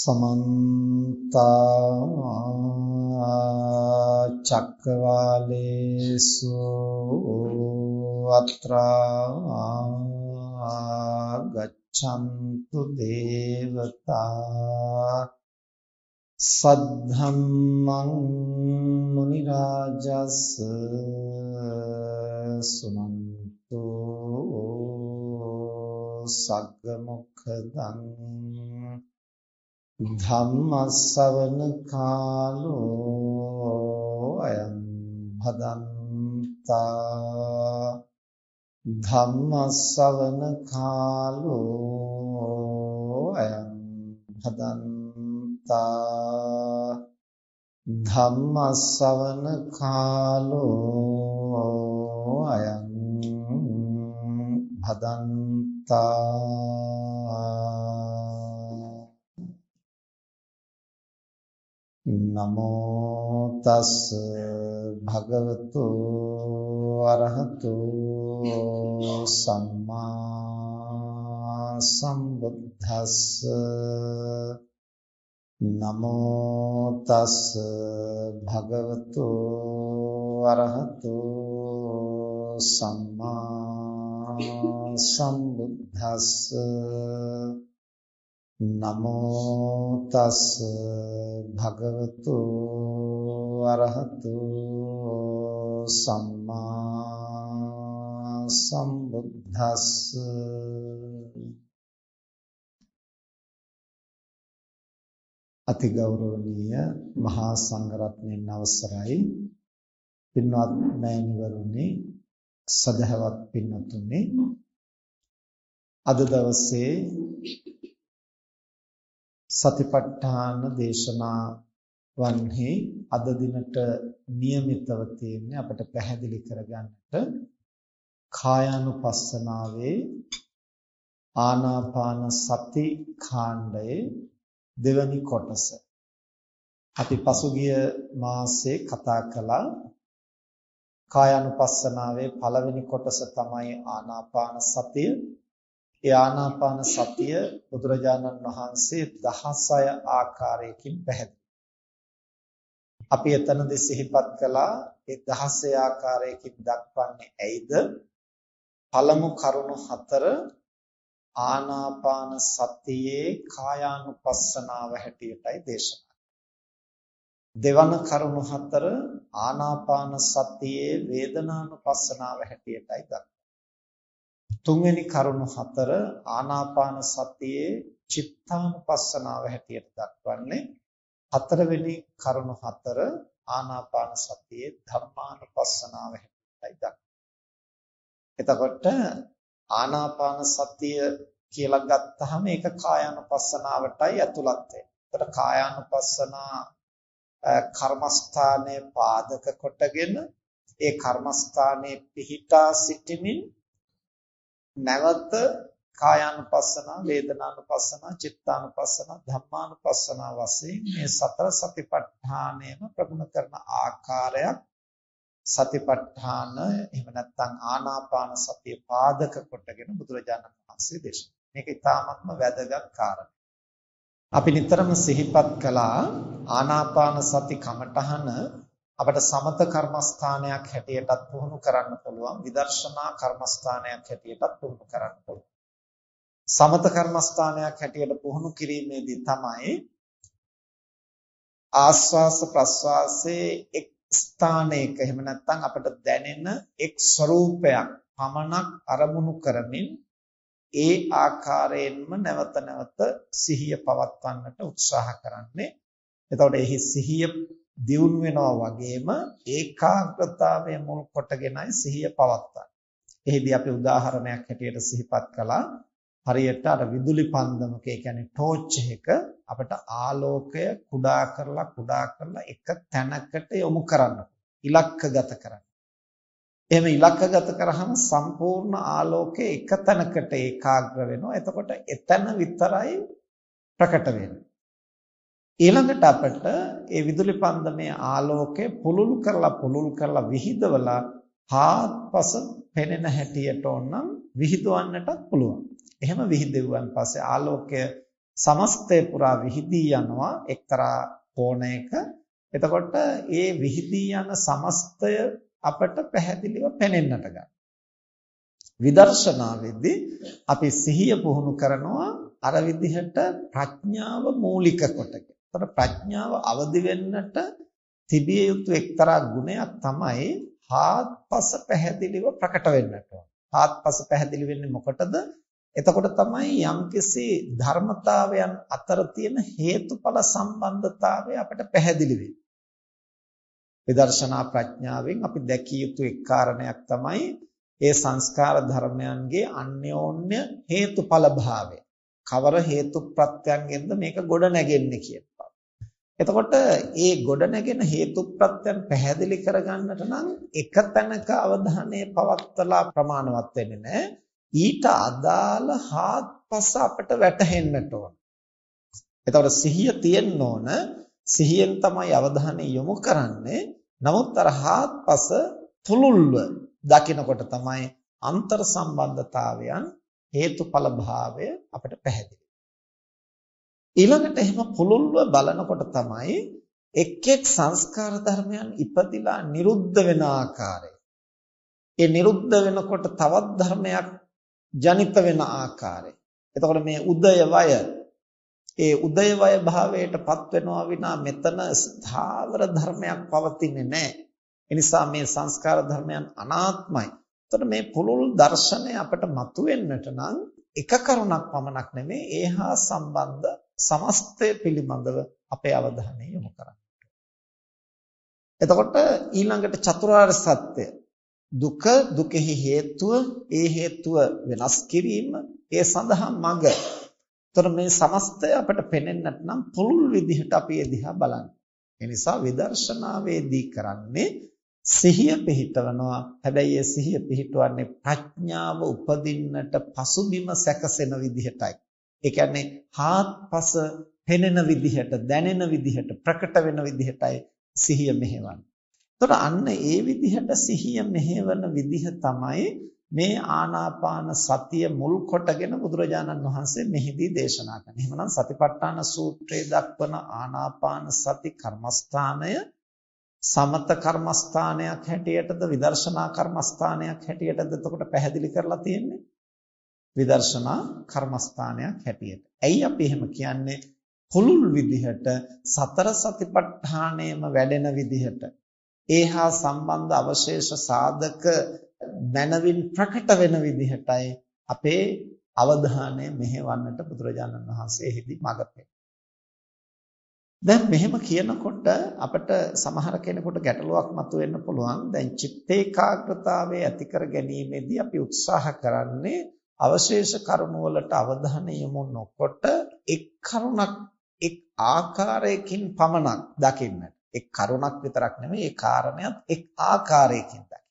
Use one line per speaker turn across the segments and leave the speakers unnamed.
समन्त चक्रवालेषु अत्रा गच्छन्तु देवता सद्धम्मं मुनिराजस् सुनन्तु सग्गमुखदं ධම්මස්සවන කාලෝ අයං භදන්තා ධම්මස්සවන කාලෝ අයං භදන්තා ධම්මස්සවන කාලෝ අයං භදන්තා නමෝ තස් භගවතු අරහතු සම්මා සම්බුද්දස්ස නමෝ තස් භගවතු අරහතු සම්මා සම්බුද්දස්ස නමෝ තස් භගවතු අරහතු සම්මා සම්බුද්දස්ස අතිගෞරවනීය මහා සංඝරත්නයන් අවසරයි පින්වත් මෑණිවරුනි සදහවත් පින්වතුනි අද දවසේ සතිපට්ඨාන දේශනාවන්හි අද දිනට નિયમિતව තියෙන්නේ අපට පැහැදිලි කරගන්නට කායානුපස්සනාවේ ආනාපාන සති කාණ්ඩයේ දෙවැනි කොටස. අපි පසුගිය මාසේ කතා කළා කායානුපස්සනාවේ පළවෙනි කොටස තමයි ආනාපාන සතිය. ඒ ආනාපාන සතිය බුදුරජාණන් වහන්සේ 16 ආකාරයකින් පැහැදිලි. අපි එතනදී සිහිපත් කළා ඒ 16 ආකාරයකින් දක්වන්නේ ඇයිද? පළමු කරුණු 4 ආනාපාන සතියේ කායානුපස්සනාව හැටියටයි දේශනා. දෙවන කරුණු 4 ආනාපාන සතියේ වේදනානුපස්සනාව හැටියටයි දක්වන්නේ. තුන්වෙනි කරුණු 4 ආනාපාන සතියේ චිත්තානුපස්සනාව හැටියට දක්වන්නේ. හතරවෙනි කරුණු 4 ආනාපාන සතියේ ධම්මානුපස්සනාව හැටියටයි දක්වන්නේ. එතකොට ආනාපාන සතිය කියලා ගත්තහම ඒක කායානුපස්සනාවටයි ඇතුළත් වෙන්නේ. එතකොට කායානුපස්සනා කර්මස්ථානයේ පාදක කොටගෙන ඒ කර්මස්ථානයේ පිහිටා සිටමින් නැවත කායානුපස්සනා, වේදනානුපස්සනා, චිත්තානුපස්සනා, ධම්මානුපස්සනා වශයෙන් මේ සතර සතිපට්ඨානයම ප්‍රගුණ කරන ආකාරයක් සතිපට්ඨාන එහෙම නැත්නම් ආනාපාන සතිය පාදක කොටගෙන බුදුරජාණන් වහන්සේ දේශනා. මේක ඉතාමත්ම වැදගත් කාරණයක්. අපි නිතරම සිහිපත් කළා ආනාපාන සති කමඨහන අපට සමත කර්මස්ථානයක් හැටියටත් පුහුණු කරන්න පුළුවන්, විදර්ශනා කර්මස්ථානයක් හැටියටත් පුහුණු කරන්න පුළුවන්. සමත කර්මස්ථානයක් හැටියට පුහුණු කිරීමේදී තමයි ආස්වාස ප්‍රස්වාසයේ එක් ස්ථානයක එහෙම නැත්නම් අපට දැනෙන එක් ස්වરૂපයක් පමණක් අරමුණු කරමින් ඒ ආකාරයෙන්ම නැවත නැවත සිහිය පවත්වන්නට උත්සාහ කරන්නේ. එතකොට එහි සිහිය දියුණු වෙනවා වගේම ඒකාග්‍රතාවය මුල් කොටගෙනයි සිහිය පවත්වන්නේ. එහිදී අපි උදාහරණයක් හැටියට සිහිපත් කළා හරියට අර විදුලි පන්දමක ඒ කියන්නේ ටෝච් එක අපිට ආලෝකය කුඩා කරලා එක තැනකට යොමු කරන්න ඉලක්කගත කරන්න. එහෙම ඉලක්කගත කරාම සම්පූර්ණ ආලෝකය එක තැනකට ඒකාග්‍ර වෙනවා. එතකොට එතන විතරයි ප්‍රකට වෙන්නේ. ඊළඟට අපිට ඒ විදුලි පන්දමේ ආලෝකය පුළුල් කරලා විහිදවලා හාත්පස පෙනෙන හැටියට ඕනම් විහිදවන්නටත් පුළුවන්. එහෙම විහිදෙවුවන් පස්සේ ආලෝකය සමස්තය පුරා විහිදී යනවා එක්තරා කෝණයක. එතකොට ඒ විහිදී යන සමස්තය අපට පැහැදිලිව පෙනෙන්නට ගන්නවා. විදර්ශනාවේදී අපි සිහිය පුහුණු කරනවා අර විදිහට ප්‍රඥාව මූලික කොටගෙන. ඒතර ප්‍රඥාව අවදි වෙන්නට තිබිය යුතු එක්තරා ගුණයක් තමයි හාත්පස පැහැදිලිව ප්‍රකට වෙන්නට ඕන. හාත්පස පැහැදිලි වෙන්නේ මොකටද? එතකොට තමයි යම්කිසි ධර්මතාවයන් අතර තියෙන හේතුඵල සම්බන්ධතාවය අපිට පැහැදිලි වෙන්නේ. විදර්ශනා ප්‍රඥාවෙන් අපි දැකිය යුතු එක් කාරණයක් තමයි ඒ සංස්කාර ධර්මයන්ගේ අන්‍යෝන්‍ය හේතුඵල භාවය. කවර හේතු ප්‍රත්‍යයෙන්ද මේක ගොඩ නැගෙන්නේ කියනවා. එතකොට ඒ ගොඩ නැගෙන හේතු ප්‍රත්‍යයන් පැහැදිලි කරගන්නට නම් එක තැනක අවධානය පවත්වලා ප්‍රමාණවත් වෙන්නේ නැහැ. ඊට අදාළ හාත්පස අපිට වැටහෙන්නට ඕන. එතකොට සිහිය තියෙන්න ඕන. සිහියෙන් තමයි අවධානය යොමු කරන්නේ. නමුත් අර හාත්පස තුලුල්ව දකිනකොට තමයි අන්තර් සම්බන්ධතාවයන් හේතුඵල භාවය අපිට පැහැදිලි. ඊළඟට එහෙම පුළුල්ව බලනකොට තමයි එක් එක් සංස්කාර ධර්මයන් ඉපදිලා නිරුද්ධ වෙන ආකාරය. ඒ නිරුද්ධ වෙනකොට තවත් ධර්මයක් ජනිත වෙන ආකාරය. එතකොට මේ උදය වය ඒ උදය වය භාවයටපත් වෙනවා විනා මෙතන ස්ථාවර ධර්මයක් පවතින්නේ නැහැ. ඒ නිසා මේ සංස්කාර ධර්මයන් අනාත්මයි. එතකොට මේ පුළුල් දර්ශනය අපට මතුවෙන්නට නම් එක කරුණක් පමණක් නෙමෙයි ඒහා සම්බන්ධ සමස්තය පිළිබඳව අපේ අවධානය යොමු කරන්න. එතකොට ඊළඟට චතුරාර්ය සත්‍ය දුක දුකෙහි හේතුව ඒ හේතුව වෙනස් කිරීම ඒ සඳහා මඟ. එතකොට මේ සමස්තය අපට පෙනෙන්නට නම් පුළුල් විදිහට අපි ඒ දිහා බලන්න. ඒ නිසා විදර්ශනාවේදී කරන්නේ සිහිය පිහිටවනවා. හැබැයි ඒ සිහිය පිහිටවන්නේ ප්‍රඥාව උපදින්නට පසුබිම සැකසෙන විදිහටයි. ඒ කියන්නේ හාත්පස පෙනෙන විදිහට, දැනෙන විදිහට, ප්‍රකට වෙන විදිහටයි සිහිය මෙහෙවන්නේ. එතකොට අන්න ඒ විදිහට සිහිය මෙහෙවන විදිහ තමයි මේ ආනාපාන සතිය මුල් කොටගෙන බුදුරජාණන් වහන්සේ මෙහිදී දේශනා කරන්නේ. එහෙමනම් සතිපට්ඨාන සූත්‍රයේ දක්වන ආනාපාන සති කර්මස්ථානය සමත කර්මස්ථානයක් හැටියටද විදර්ශනා කර්මස්ථානයක් හැටියටද එතකොට පැහැදිලි කරලා තියෙන්නේ? විදර්ශනා කර්මස්ථානයක් හැටියට. ඇයි අපි එහෙම කියන්නේ? පුළුල් විදිහට සතර සතිපට්ඨානයම වැඩෙන විදිහට ඒහා සම්බන්ධ අවශේෂ සාධක මනවින් ප්‍රකට වෙන විදිහටයි අපේ අවධානය මෙහෙවන්නට බුදුරජාණන් වහන්සේ එහිදී මඟ පෙන්නනවා. දැන් මෙහෙම කියනකොට අපිට සමහර කෙනෙකුට ගැටලුවක් මතුවෙන්න පුළුවන්. දැන් චිත්ත ඒකාග්‍රතාවය ඇති කර ගැනීමේදී අපි උත්සාහ කරන්නේ අවශේෂ කරුණු වලට අවධානය යොමු නොකොට එක් කරුණක් එක් ආකාරයකින් පමණක් දකින්නට. එක් කරුණක් විතරක් නෙමෙයි ඒ කාරණයක් එක් ආකාරයකින් දකින්න.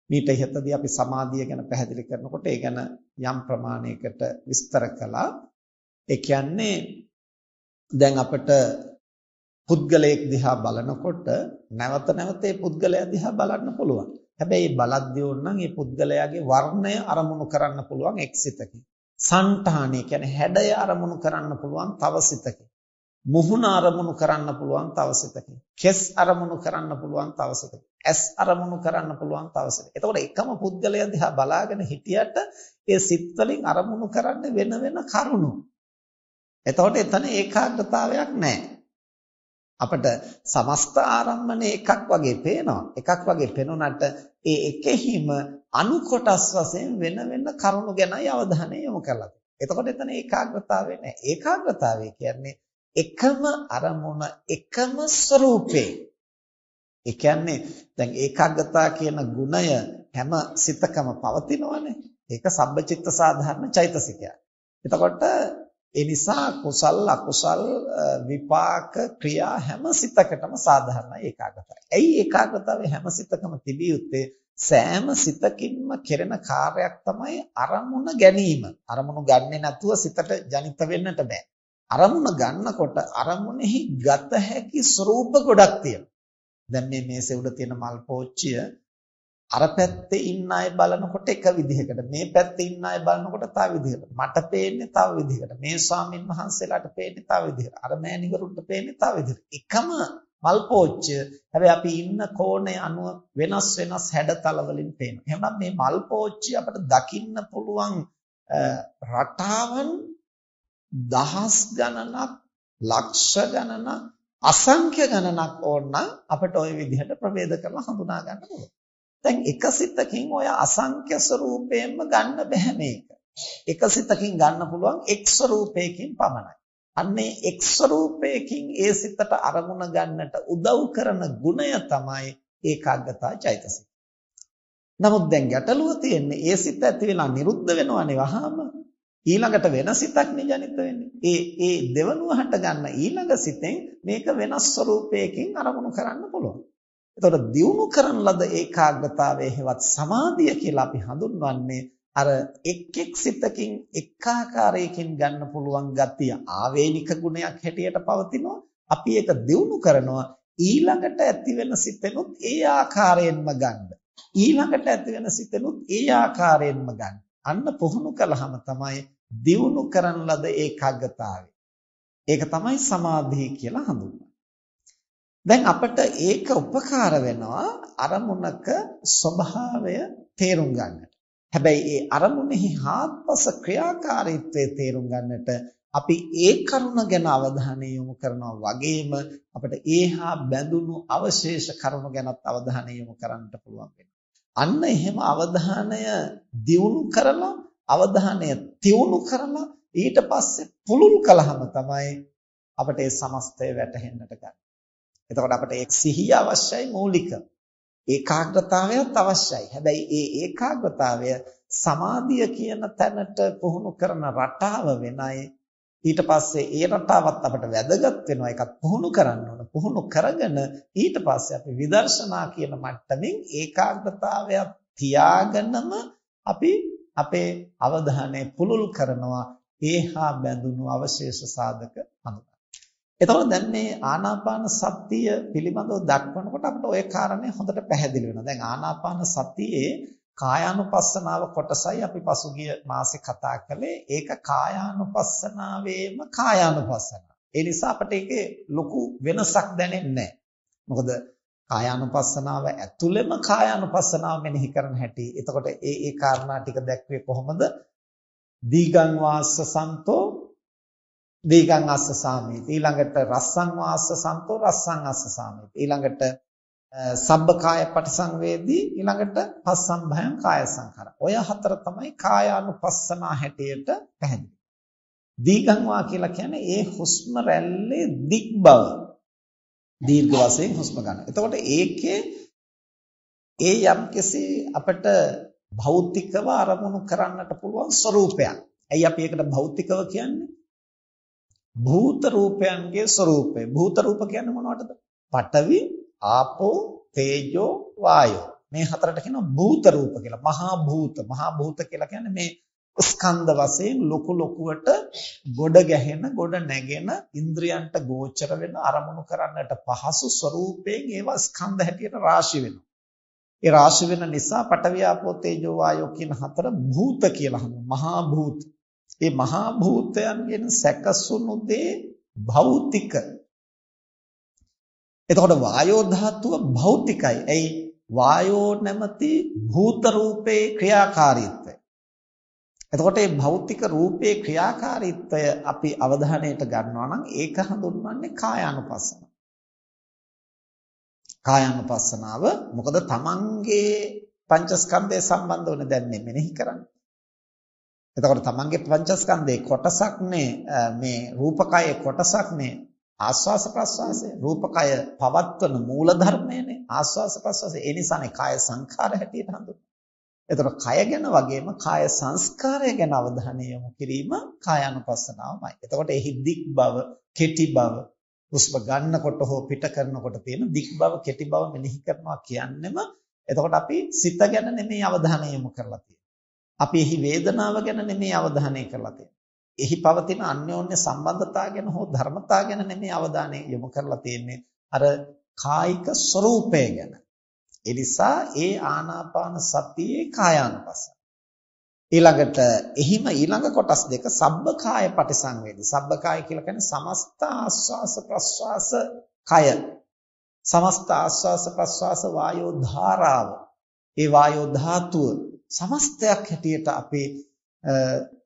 මීට ඉහතදී අපි සමාධිය ගැන පැහැදිලි කරනකොට ඒ ගැන යම් ප්‍රමාණයකට විස්තර කළා. ඒ කියන්නේ දැන් අපිට පුද්ගලයෙක් දිහා බලනකොට නැවත නැවත ඒ පුද්ගලයා දිහා බලන්න පුළුවන්. හැබැයි බලද්දී ඕනනම් මේ පුද්ගලයාගේ වර්ණය අරමුණු කරන්න පුළුවන් එක් සිතකින්. සංඨාණය කියන්නේ හැඩය අරමුණු කරන්න පුළුවන් තව සිතකින්. මුහුණ අරමුණු කරන්න පුළුවන් තව සිතකින්. කෙස් අරමුණු කරන්න පුළුවන් තව සිතකින්. ඇස් අරමුණු කරන්න පුළුවන් තව සිතකින්. එතකොට එකම පුද්ගලයා දිහා බලාගෙන හිටියට ඒ සිත් වලින් අරමුණු කරන්නේ වෙන වෙන කරුණු. එතකොට එතන ඒකාග්‍රතාවයක් නැහැ. අපිට සමස්ත ආරම්මණය එකක් වගේ පේනවා. එකක් වගේ පෙනුනට ඒ එකෙහිම අනු කොටස් වශයෙන් වෙන වෙන කරුණු ගැනයි අවධානය යොමු කරලා තියෙන්නේ. එතකොට එතන ඒකාග්‍රතාවය නැහැ. ඒකාග්‍රතාවය කියන්නේ එකම අරමුණ එකම ස්වરૂපේ. ඒ කියන්නේ දැන් ඒකාග්‍රතාව කියන ගුණය හැම සිතකම පවතිනවනේ. ඒක සබ්බචිත්ත සාධාරණ චෛතසිකයක්. එතකොට ඒ නිසා කුසල් අකුසල් විපාක ක්‍රියා හැම සිතකටම සාධාරණයි ඒකාග්‍රතාවය. ඇයි ඒකාග්‍රතාවය හැම සිතකම තිබිය යුත්තේ? සෑම සිතකින්ම කෙරෙන කාර්යයක් තමයි අරමුණ ගැනීම. අරමුණු ගන්නේ නැතුව සිතට ජනිත වෙන්නට බෑ. අරමුණ ගන්නකොට අරමුණෙහි ගත හැකි ස්වરૂප ගොඩක් තියෙනවා. දැන් මේ මේසේ උඩ තියෙන මල් පෝච්චිය අර පැත්තේ ඉන්න අය බලනකොට එක විදිහකට, මේ පැත්තේ ඉන්න අය බලනකොට තව විදිහකට. මට පේන්නේ තව විදිහකට. මේ ස්වාමින් වහන්සේලාට පේන්නේ තව විදිහකට. අර මෑණිවරුන්ට පේන්නේ තව විදිහකට. එකම මල් පෝච්චය. හැබැයි අපි ඉන්න කෝණය අනුව වෙනස් වෙනස් හැඩතල වලින් පේනවා. එහෙනම් මේ මල් පෝච්චය අපිට දකින්න පුළුවන් රටාවන් දහස් ගණනක්, ලක්ෂ ගණනක්, අසංඛ්‍ය ගණනක් ඕනනම් අපිට ওই විදිහට ප්‍රවේද කරලා හඳුනා ගන්න පුළුවන්. දැන් එක සිතකින් ඔය අසංඛ්‍ය ස්වරූපයෙන්ම ගන්න බෑ මේක. එක සිතකින් ගන්න පුළුවන් එක් ස්වරූපයකින් පමණයි. අන්නේ එක් ස්වරූපයකින් ඒ සිතට අරමුණ ගන්නට උදව් කරන ගුණය තමයි ඒකාග්‍රතා චෛතසික. නමුත් දැන් ගැටලුව තියෙන්නේ ඒ සිත ඇති වෙලා නිරුද්ධ වෙනවනේ වහාම. ඊළඟට වෙන සිතක් නිජනිත වෙන්නේ. ඒ දෙවනුව හට ගන්න ඊළඟ සිතෙන් මේක වෙනස් ස්වරූපයකින් අරමුණු කරන්න පුළුවන්. එතකොට දියුණු කරන ලද ඒකාග්‍රතාවයේ හෙවත් සමාධිය කියලා අපි හඳුන්වන්නේ අර එක් සිතකින් එක් ආකාරයකින් ගන්න පුළුවන් ගතිය ආවේනික ගුණයක් හැටියට පවතිනවා. අපි ඒක දියුණු කරනවා ඊළඟට ඇති වෙන සිතෙනුත් ඒ ආකාරයෙන්ම ගන්න. ඊළඟට ඇති වෙන සිතෙනුත් ඒ ආකාරයෙන්ම ගන්න. අන්න පුහුණු කළාම තමයි දියුණු කරන ලද ඒකාග්‍රතාවය. ඒක තමයි සමාධිය කියලා හඳුන්වන්නේ. දැන් අපිට ඒක උපකාර වෙනවා අරමුණක ස්වභාවය තේරුම් ගන්නට. හැබැයි ඒ අරමුණෙහි හාත්පස ක්‍රියාකාරීත්වය තේරුම් ගන්නට අපි ඒ කරුණ ගැන අවධානය යොමු කරනවා වගේම අපිට ඒහා බැඳුණු අවශේෂ කරුණු ගැනත් අවධානය යොමු කරන්නට පුළුවන් වෙනවා. අන්න එහෙම අවධානය දියුණු කරලා අවධානය තියුණු කරලා ඊට පස්සේ පුළුල් කළාම තමයි අපිට ඒ සමස්තය වැටහෙන්නට ගන්න. එතකොට අපිට ඒ සිහිය අවශ්‍යයි මූලික. ඒකාග්‍රතාවයත් අවශ්‍යයි. හැබැයි ඒ ඒකාග්‍රතාවය සමාධිය කියන තැනට පුහුණු කරන රටාව වෙනයි. ඊට පස්සේ ඒ රටාවත් අපිට වැදගත් වෙනවා. ඒකත් පුහුණු කරන්න ඕන. පුහුණු කරගෙන ඊට පස්සේ අපි විදර්ශනා කියන මට්ටමින් ඒකාග්‍රතාවය තියාගෙනම අපි අපේ අවධානය පුළුල් කරනවා ඒහා බැඳුණු අවශේෂ සාධක හඳුනා. එතකොට දැන් මේ ආනාපාන සතිය පිළිබඳව දක්වනකොට අපිට ওই කාරණේ හොඳට පැහැදිලි වෙනවා. දැන් ආනාපාන සතියේ කායානුපස්සනාව කොටසයි අපි පසුගිය මාසේ කතා කළේ. ඒක කායානුපස්සනාවේම කායානුපස්සනාව. ඒ නිසා අපිට ඒකේ ලොකු වෙනසක් දැනෙන්නේ නැහැ. මොකද කායානුපස්සනාව ඇතුළෙම කායානුපස්සනාව මෙනෙහි කරන හැටි. එතකොට ඒ කාරණා ටික දැක්වේ කොහොමද? දීගං වාස්ස සන්තෝ දීගං අස්ස සාමීති. ඊළඟට රස්සං වාස්ස සන්තෝ රස්සං අස්ස සාමීති. ඊළඟට සබ්බ කාය පටිසංවේදී. ඊළඟට පස්සම් භයං කාය සංඛාර. ඔය හතර තමයි කායානුපස්සනා හැටියට පැහැදිලි. දීගං වා කියලා කියන්නේ ඒ හුස්ම රැල්ලේ දික් බව. දීර්ඝ වශයෙන් හුස්ම ගන්න. එතකොට ඒකේ ඒ යම්කිසි අපිට භෞතිකව අරමුණු කරන්නට පුළුවන් ස්වરૂපයක්. ඇයි අපි ඒකට භෞතිකව කියන්නේ? භූත රූපයන්ගේ ස්වરૂපය. භූත රූප කියන්නේ මොනවටද? පඨවි, ආපෝ, තේජෝ, වායෝ. මේ හතරට කියනවා භූත රූප කියලා. මහා භූත. මහා භූත කියලා කියන්නේ මේ ස්කන්ධ වශයෙන් ලොකු ලොකුවට ගොඩ ගැහෙන, ගොඩ නැගෙන, ඉන්ද්‍රයන්ට ගෝචර වෙන, අරමුණු කරන්නට පහසු ස්වરૂපයෙන් ඒවා ස්කන්ධ හැටියට රාශි වෙනවා. ඒ රාශි වෙන නිසා පඨවි, ආපෝ, තේජෝ, වායෝ කියන හතර භූත කියලා හඳුන්වනවා. මහා භූත. මේ මහා භූතයන්ගෙන් සැකසුණු දේ භෞතික. එතකොට වායෝ ධාතුව භෞතිකයි. එයි වායෝ නැමැති භූත රූපේ ක්‍රියාකාරීත්වය. එතකොට මේ භෞතික රූපේ ක්‍රියාකාරීත්වය අපි අවධානයට ගන්නවා නම් ඒක හඳුන්වන්නේ කායානුපස්සන. කායානුපස්සනාව මොකද තමන්ගේ පංචස්කන්ධය සම්බන්ධවනේ දැන් මෙනෙහි කරන්නේ. එතකොට තමන්ගේ පංචස්කන්ධේ කොටසක්නේ මේ රූපකයේ කොටසක්නේ ආස්වාස ප්‍රස්වාසය. රූපකය පවත්වන මූල ධර්මයනේ ආස්වාස ප්‍රස්වාසය. ඒ නිසානේ කාය සංඛාර හැටියට හඳුන්වන්නේ. එතකොට කය ගැන වගේම කාය සංස්කාරය ගැන අවධානය යොමු කිරීම කායානුපස්සනාවමයි. එතකොට එහි දික් බව, කෙටි බව, හුස්ම ගන්නකොට හෝ පිට කරනකොට තියෙන දික් බව, කෙටි බව මෙනෙහි කරනවා කියන්නේම එතකොට අපි සිත ගැන නෙමෙයි අවධානය යොමු කරලා තියෙන්නේ. අපි එහි වේදනාව ගැන නෙමෙයි අවධානය කරලා තියෙන්නේ. එහි පවතින අන්‍යෝන්‍ය සම්බන්ධතාව ගැන හෝ ධර්මතාව ගැන නෙමෙයි අවධානය යොමු කරලා තියෙන්නේ. අර කායික ස්වરૂපය ගැන. ඒ නිසා ඒ ආනාපාන සතියේ කායානුපස්සන. ඊළඟට ඊළඟ කොටස් දෙක සබ්බකාය පටිසංවේදී. සබ්බකාය කියලා කියන්නේ සමස්ත ආස්වාස ප්‍රස්වාස කය. සමස්ත ආස්වාස ප්‍රස්වාස වායෝ ධාරාව. ඒ වායෝ ධාතුව සමස්තයක් හැටියට අපේ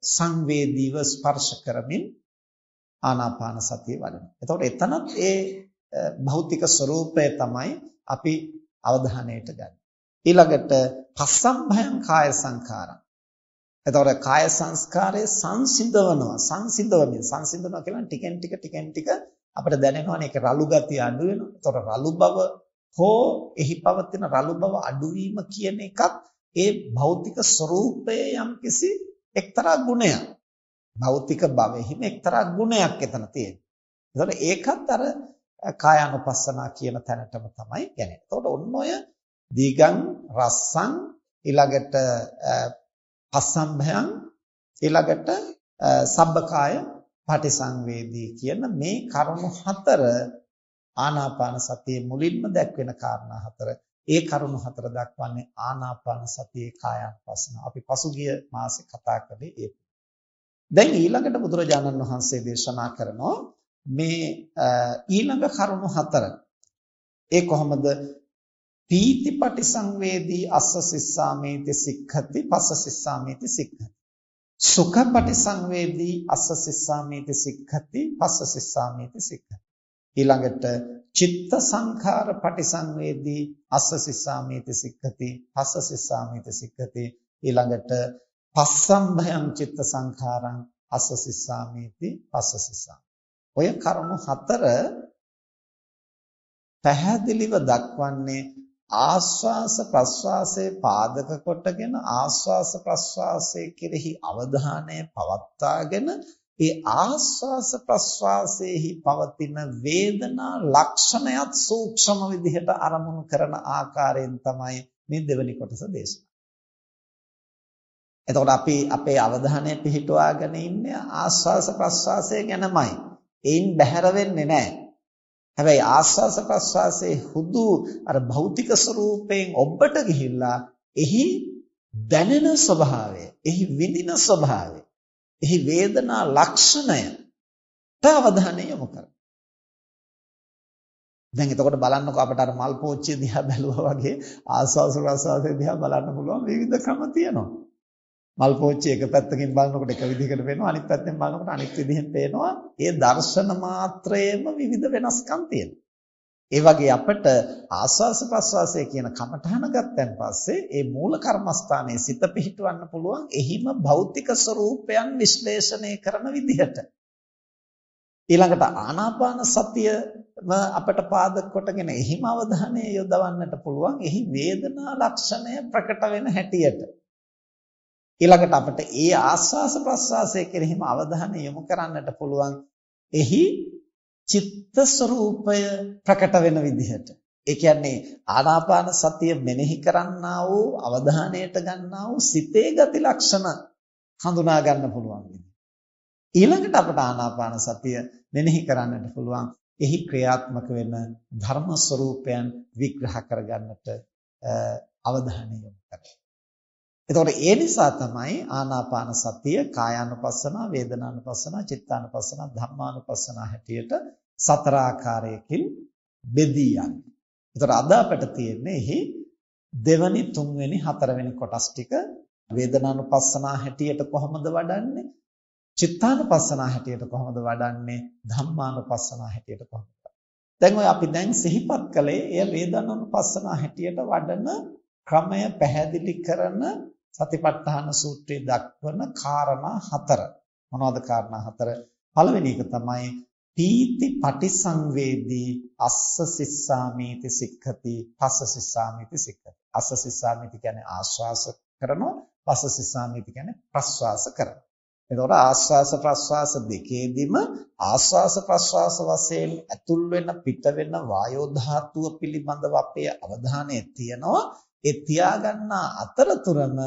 සංවේදීව ස්පර්ශ කරමින් ආනාපාන සතිය වඩනවා. එතකොට එතනත් ඒ භෞතික ස්වરૂපය තමයි අපි අවධානයට ගන්න. ඊළඟට පස්සම්භයං කාය සංඛාරං. එතකොට කාය සංස්කාරයේ සංසිඳවනවා කියලා ටිකෙන් ටික අපිට දැනෙනවානේ ඒක රළු ගතිය අඩු වෙනවා. එතකොට රළු බව හෝ එහි පවතින රළු බව අඩුවීම කියන එකත් ඒ භෞතික ස්වરૂපයේ යම්කිසි එක්තරා ගුණයක්. භෞතික භවෙහිම එක්තරා ගුණයක් එතන තියෙනවා. එතකොට ඒකත් අර කායානුපස්සනා කියන තැනටම තමයි යන්නේ. එතකොට ඔන්න ඔය දීගං රස්සං ඊළඟට පස්සම්භයං ඊළඟට සබ්බකාය පටිසංවේදී කියන මේ කරුණු හතර ආනාපාන සතියේ මුලින්ම දැක්වෙන කාරණා හතර. ඒ කරුණු හතර දක්වන්නේ ආනාපාන සතියේ කායානුපස්සන. අපි පසුගිය මාසේ කතා කළේ ඒක. දැන් ඊළඟට බුදුරජාණන් වහන්සේ දේශනා කරනවා මේ ඊළඟ කරුණු හතර. ඒ කොහොමද? පීති පටිසංවේදී අස්ස සිස්සාමේති සික්ඛති පස්ස සිස්සාමේති සික්ඛති. සුඛ පටිසංවේදී අස්ස සිස්සාමේති සික්ඛති පස්ස සිස්සාමේති සික්ඛති. ඊළඟට චිත්ත සංඛාර පටිසංවේදී අස්ස සිස්සාමේති සික්ඛති පස්ස සිස්සාමේති සික්ඛති. ඊළඟට පස්සම්භයං චිත්ත සංඛාරං අස්ස සිස්සාමේති පස්ස සිස්සාමේති. ඔය කරුණු හතර පැහැදිලිව දක්වන්නේ ආස්වාස ප්‍රස්වාසයේ පාදක කොටගෙන ආස්වාස ප්‍රස්වාසයේ කෙරෙහි අවධානය පවත්වාගෙන ඒ ආස්වාස ප්‍රස්වාසයේහි පවතින වේදනා ලක්ෂණයත් සූක්ෂම විදිහට අරමුණු කරන ආකාරයෙන් තමයි මේ දෙවෙනි කොටස දේශනා. එතකොට අපි අපේ අවධානය පිහිටුවාගෙන ඉන්නේ ආස්වාස ප්‍රස්වාසය ගැනමයි. ඒයින් බැහැර වෙන්නේ නැහැ. හැබැයි ආස්වාස ප්‍රස්වාසයේ හුදු අර භෞතික ස්වરૂපයෙන් ඔබට ගිහිල්ලා එහි දැනෙන ස්වභාවය, එහි විඳින ස්වභාවය, එහි වේදනා ලක්ෂණයට අවධානය යොමු කරන්න. දැන් එතකොට බලන්නකෝ අපිට අර මල් පෝච්චිය දිහා බැලුවා වගේ ආස්වාස ප්‍රස්වාසයේ දිහා බලන්න පුළුවන් විවිධ ක්‍රම තියෙනවා. මල් පෝච්චිය එක පැත්තකින් බලනකොට එක විදිහකට පේනවා, අනිත් පැත්තෙන් බලනකොට අනිත් විදිහෙන් පේනවා. ඒ දර්ශන මාත්‍රයේම විවිධ වෙනස්කම් තියෙනවා. ඒ වගේ අපිට ආස්වාස ප්‍රස්වාසය කියන කමඨහන ගත්තන් පස්සේ ඒ මූල කර්මස්ථානයේ සිත පිහිටවන්න පුළුවන් එහිම භෞතික ස්වરૂපයන් විශ්ලේෂණය කරන විදිහට. ඊළඟට ආනාපාන සතියම අපට පාදක කොටගෙන එහිම අවධානය යොදවන්නට පුළුවන් එහි වේදනා ලක්ෂණය ප්‍රකට වෙන හැටියට. ඊළඟට අපිට ඒ ආස්වාස ප්‍රස්වාසයේ කෙරෙහිම අවධානය යොමු කරන්නට පුළුවන් එහි චිත්ත ස්වરૂපය ප්‍රකට වෙන විදිහට. ඒ කියන්නේ ආනාපාන සතිය මෙනෙහි කරන්නා වූ අවධානයට ගන්නා වූ සිතේ ගති ලක්ෂණ හඳුනා ගන්න පුළුවන් විදිහ. ඊළඟට අපට ආනාපාන සතිය මෙනෙහි කරන්නට පුළුවන් එහි ක්‍රියාත්මක වෙන ධර්ම ස්වરૂපයන් විග්‍රහ කරගන්නට අවධානය යොමු කරන්න. එතකොට ඒ නිසා තමයි ආනාපාන සතිය කායානුපස්සන, වේදනානුපස්සන, චිත්තානුපස්සන, ධම්මානුපස්සන හැටියට සතර ආකාරයකින් බෙදී යන්නේ. එතකොට අද අපිට තියෙන්නේ එහි දෙවනි, තුන්වෙනි, හතරවෙනි කොටස් ටික වේදනානුපස්සන හැටියට කොහොමද වඩන්නේ? චිත්තානුපස්සන හැටියට කොහොමද වඩන්නේ? ධම්මානුපස්සන හැටියට කොහොමද? දැන් ඔය අපි දැන් සිහිපත් කළේ එය වේදනානුපස්සන හැටියට වඩන ක්‍රමය පැහැදිලි කරන සතිපට්ඨාන සූත්‍රයේ දක්වන කාරණා හතර. මොනවද කාරණා හතර? පළවෙනි එක තමයි පීති පටිසංවේදී අස්ස සිස්සාමීති සික්ඛති පස්ස සිස්සාමීති සික්ඛති. අස්ස සිස්සාමීති කියන්නේ ආශ්වාස කරනවා, පස්ස සිස්සාමීති කියන්නේ ප්‍රශ්වාස කරනවා. එතකොට ආශ්වාස ප්‍රශ්වාස දෙකේදීම ආශ්වාස ප්‍රශ්වාස වශයෙන් ඇතුල් වෙන පිට වෙන වායෝ ධාතුව පිළිබඳව අපේ අවධානය තියනවා. ඒ තියාගන්නා අතරතුරම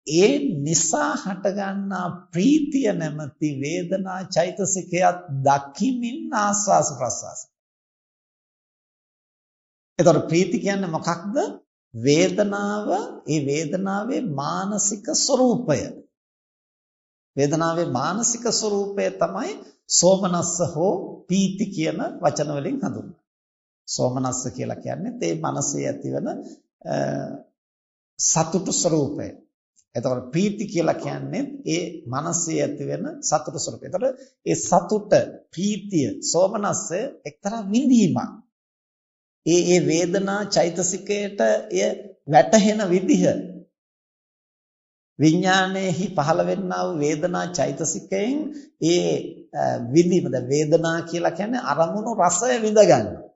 ඒ නිසා හටගන්නා ප්‍රීතිය නැමැති වේදනා චෛතසිකයක් දකිමින් ආස්වාස ප්‍රසවාස. එතකොට ප්‍රීති කියන්නේ මොකක්ද? ඒ වේදනාවේ මානසික ස්වરૂපය. වේදනාවේ මානසික ස්වરૂපය තමයි සෝමනස්ස හෝ පීති කියන වචන වලින් හඳුන්වන්නේ. සෝමනස්ස කියලා කියන්නේ ඒ මනසේ ඇතිවන සතුටු ස්වરૂපය. එතකොට ප්‍රීති කියලා කියන්නේ ඒ මනසේ ඇතිවෙන සතුටු ස්වરૂපය. එතකොට ඒ සතුට, ප්‍රීතිය, සෝමනස්සය එක්තරා විඳීමක්. ඒ වේදනා චෛතසිකයට එය වැටහෙන විදිහ විඥානයේහි පහළ වෙන්නා වූ වේදනා චෛතසිකයෙන් ඒ විඳීම. දැන් වේදනා කියලා කියන්නේ අරමුණු රසය විඳ ගන්නවා.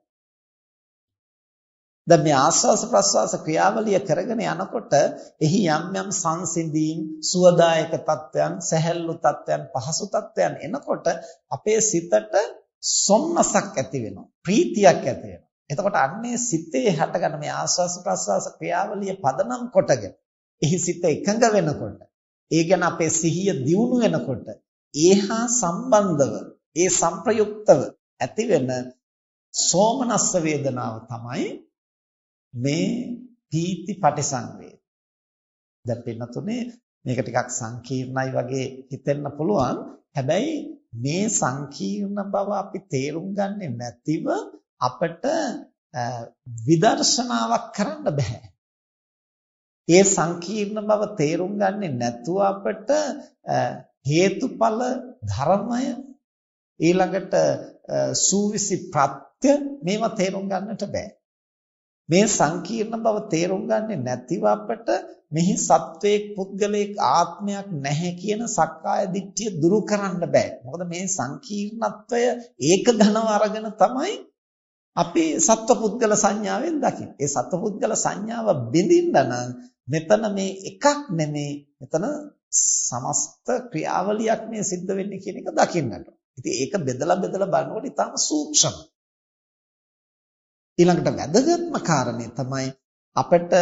දැන් මේ ආස්වාස ප්‍රස්වාස ක්‍රියාවලිය කරගෙන යනකොට එහි යම් යම් සංසිඳීම්, සුවදායක තත්ත්වයන්, සැහැල්ලු තත්ත්වයන්, පහසු තත්ත්වයන් එනකොට අපේ සිතට සොම්නසක් ඇති වෙනවා, ප්‍රීතියක් ඇති වෙනවා. එතකොට අන්නේ සිතේ හටගන්න මේ ආස්වාස ප්‍රස්වාස ක්‍රියාවලිය පදනම් කොටගෙන එහි සිත එකඟ වෙනකොට, ඒ ගැන අපේ සිහිය දියුණු වෙනකොට, ඒහා සම්බන්ධව, ඒ සංප්‍රයුක්තව ඇතිවෙන සෝමනස්ස වේදනාව තමයි මේ පීති පටිසංවේද. දැන් පින්නතුනේ මේක ටිකක් සංකීර්ණයි වගේ හිතෙන්න පුළුවන්. හැබැයි මේ සංකීර්ණ බව අපි තේරුම් ගන්නේ නැතිව අපට විදර්ශනාවක් කරන්න බෑ. ඒ සංකීර්ණ බව තේරුම් ගන්නේ නැතුව අපට හේතුඵල ධර්මය ඊළඟට සූවිසි ප්‍රත්‍ය මේවා තේරුම් ගන්නට බෑ. මේ සංකීර්ණ බව තේරුම් ගන්නේ නැතිව අපට මෙහි සත්වයක් පුද්ගලයෙක් ආත්මයක් නැහැ කියන සක්කාය දිට්ඨිය දුරු කරන්න බෑ. මොකද මේ සංකීර්ණත්වය ඒක ඝනව අරගෙන තමයි අපි සත්ව පුද්ගල සංඥාවෙන් දකින්නේ. ඒ සත්ව පුද්ගල සංඥාව බිඳින්න නම් මෙතන මේ එකක් නෙමේ, මෙතන සමස්ත ක්‍රියාවලියක් මේ සිද්ධ වෙන්නේ කියන එක දකින්නට. ඉතින් ඒක බෙදලා බලනකොට ඊටම සූක්ෂම. ඊළඟට වැදගත්ම කාරණේ තමයි අපිට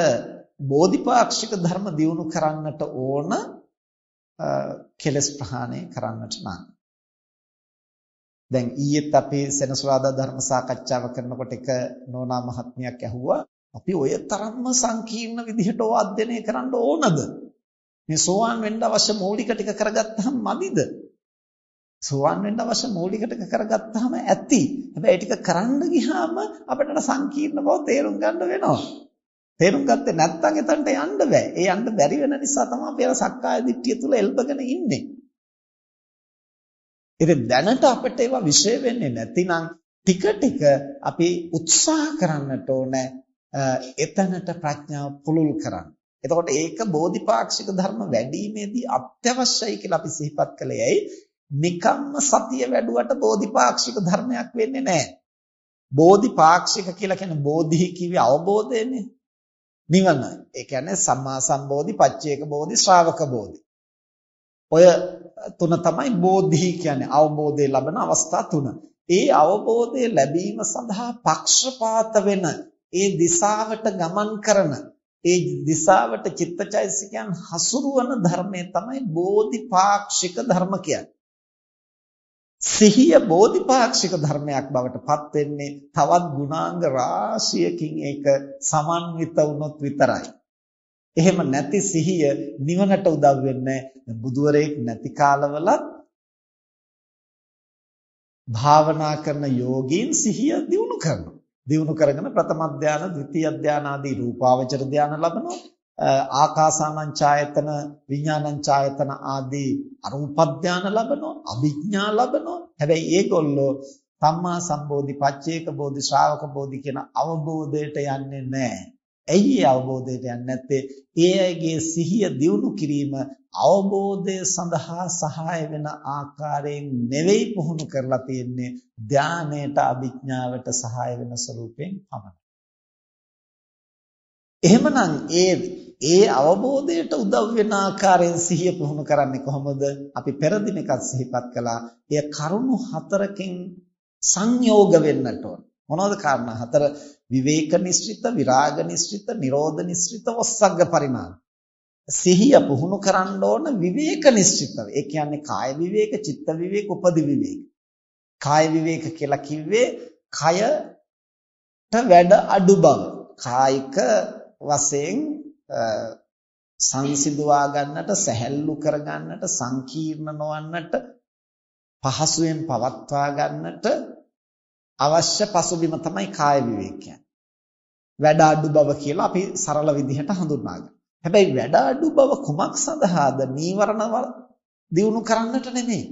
බෝධිපාක්ෂික ධර්ම දියුණු කරන්නට ඕන කෙලස් ප්‍රහාණය කරන්නට නම්. දැන් ඊයේත් අපි සෙනසුරාදා ධර්ම සාකච්ඡාව කරනකොට එක නෝනා මහත්මියක් ඇහුවා අපි ඔය තරම්ම සංකීර්ණ විදිහට ඕවා අධ්‍යයනය කරන්න ඕනද? මේ සෝවාන් වෙන්න අවශ්‍ය මූලික ටික කරගත්තාම මදිද? සෝවාන් වෙන්න අවශ්‍ය මූලික ටික කරගත්තාම ඇති. හැබැයි ටික කරන්න ගියාම අපිට සංකීර්ණ බව තේරුම් ගන්න වෙනවා. තේරුම් ගත්තේ නැත්නම් එතනට යන්න බෑ. ඒ යන්න බැරි වෙන නිසා තමයි අපි අර සක්කාය දිට්ඨිය තුල එල්බගෙන ඉන්නේ. ඉතින් දැනට අපිට ඒවා විශ්ේ වෙන්නේ නැතිනම් ටික ටික අපි උත්සාහ කරන්නට ඕනේ එතනට ප්‍රඥාව පුළුල් කරන්න. එතකොට ඒක බෝධිපාක්ෂික ධර්ම වැඩිීමේදී අත්‍යවශ්‍යයි කියලා අපි සිහිපත් කළේ ඇයි? නිකම්ම සතිය වැඩුවට බෝධිපාක්ෂික ධර්මයක් වෙන්නේ නැහැ. බෝධිපාක්ෂික කියලා කියන්නේ බෝධි කිව්වේ අවබෝධයනේ. නිවන. ඒ කියන්නේ සම්මා සම්බෝධි, පච්චේක බෝධි, ශ්‍රාවක බෝධි. ඔය තුන තමයි බෝධි කියන්නේ අවබෝධය ලබන අවස්ථා තුන. ඒ අවබෝධය ලැබීම සඳහා පක්ෂපාත වෙන, ඒ දිශාවට ගමන් කරන, ඒ දිශාවට චිත්තචෛතසිකයන් හසුරුවන ධර්මයේ තමයි බෝධිපාක්ෂික ධර්ම කියන්නේ. සිහිය බෝධිපාක්ෂික ධර්මයක් බවට පත් වෙන්නේ තවත් ගුණාංග රාශියකින් ඒක සමන්විත වුණොත් විතරයි. එහෙම නැති සිහිය නිවනට උදව් වෙන්නේ බුදුවරයෙක් නැති කාලවලත් භාවනා කරන යෝගීන් සිහිය දියුණු කරනවා. දියුණු කරගෙන ප්‍රථම ධානය, ද්විතීය ධානය ආදී රූපාවචර ධානය ලබනවා. ආකාසානං ඡායතන, විඥානං ඡායතන ආදී අරූප ධානය ලබනවා, අභිඥා ලබනවා. හැබැයි ඒගොල්ලෝ සම්මා සම්බෝධි, පච්චේක බෝධි, ශ්‍රාවක බෝධි කියන අවබෝධයට යන්නේ නැහැ. ඇයි ඒ අවබෝධයට යන්නේ නැත්තේ? ඒ අයගේ සිහිය දියුණු කිරීම අවබෝධය සඳහා සහාය වෙන ආකාරයෙන් නෙවෙයි පුහුණු කරලා තියෙන්නේ, ධානයට, අභිඥාවට සහාය වෙන ස්වරූපයෙන් පමණයි. එහෙමනම් ඒ අවබෝධයට උදව් වෙන ආකාරයෙන් සිහිය පුහුණු කරන්නේ කොහොමද? අපි පෙර දිනකත් සිහිපත් කළා. එය කරුණු හතරකින් සංයෝග වෙන්නට ඕන. මොනවද කාරණා හතර? විවේක නිස්ෘත, විරාග නිස්ෘත, නිරෝධ නිස්ෘත, වස්සග්ග පරිණාම. සිහිය පුහුණු කරන්න ඕන විවේක නිස්ෘතව. ඒ කියන්නේ කාය විවේක, චිත්ත විවේක, උපදි විවේක. කාය විවේක කියලා කිව්වේ කයට වැඩ අඩු බව. කායික වශයෙන් සංසිඳවා ගන්නට, සැහැල්ලු කර ගන්නට, සංකීර්ණ නොවන්නට, පහසුවෙන් පවත්වා ගන්නට අවශ්‍ය පසුබිම තමයි කාය විවේකය. වැඩ අඩු බව කියලා අපි සරල විදිහට හඳුන්වා ගන්නවා. හැබැයි වැඩ අඩු බව කුමක් සඳහාද? නීවරණ දියුණු කරන්නට නෙමෙයි.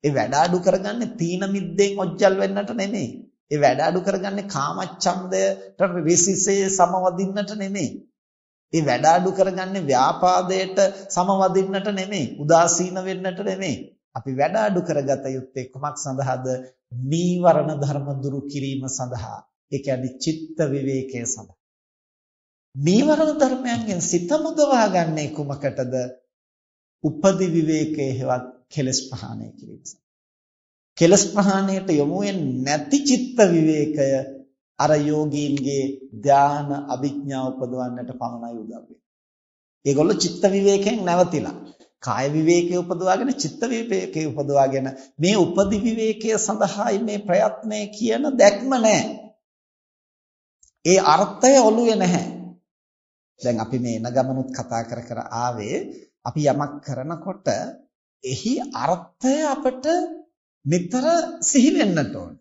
ඒ වැඩ අඩු කරගන්නේ තීන මිද්දෙන් ඔජ්ජල් වෙන්නට නෙමෙයි. ඒ වැඩ අඩු කරගන්නේ කාමච්ඡන්දයට විසිසේ සමවදින්නට නෙමෙයි. ඒ වැඩ අඩු කරගන්නේ ව්‍යාපාදයට සමවදින්නට නෙමෙයි. උදාසීන වෙන්නට නෙමෙයි. අපි වැඩ අඩු කරගත යුත්තේ කුමක් සඳහාද? නීවරණ ධර්ම දුරු කිරීම සඳහා. ඒ කියන්නේ චිත්ත විවේකය සඳහා. නීවරණ ධර්මයන්ගෙන් සිත මුදවා ගන්නේ කුමකටද? උපදි විවේකයේ හෙවත් කෙලස් ප්‍රහාණය කිරීම සඳහා. කෙලස් ප්‍රහාණයට යොමු වෙන්නේ නැති චිත්ත විවේකය අර යෝගීන්ගේ ධාන අභිඥා උපදවන්නට පමණයි උදව් වෙන්නේ. ඒගොල්ලෝ චිත්ත විවේකයෙන් නැවතිලා කාය විවේකයේ උපදවාගෙන චිත්ත විවේකයේ උපදවාගෙන මේ උපදි විවේකයේ සඳහායි මේ ප්‍රයත්නය කියන දැක්ම නැහැ. ඒ අර්ථය ඔළුවේ නැහැ. දැන් අපි මේ එන ගමනුත් කතා කර ආවේ අපි යමක් කරනකොට එහි අර්ථය අපට නිතර සිහි වෙන්නට ඕන.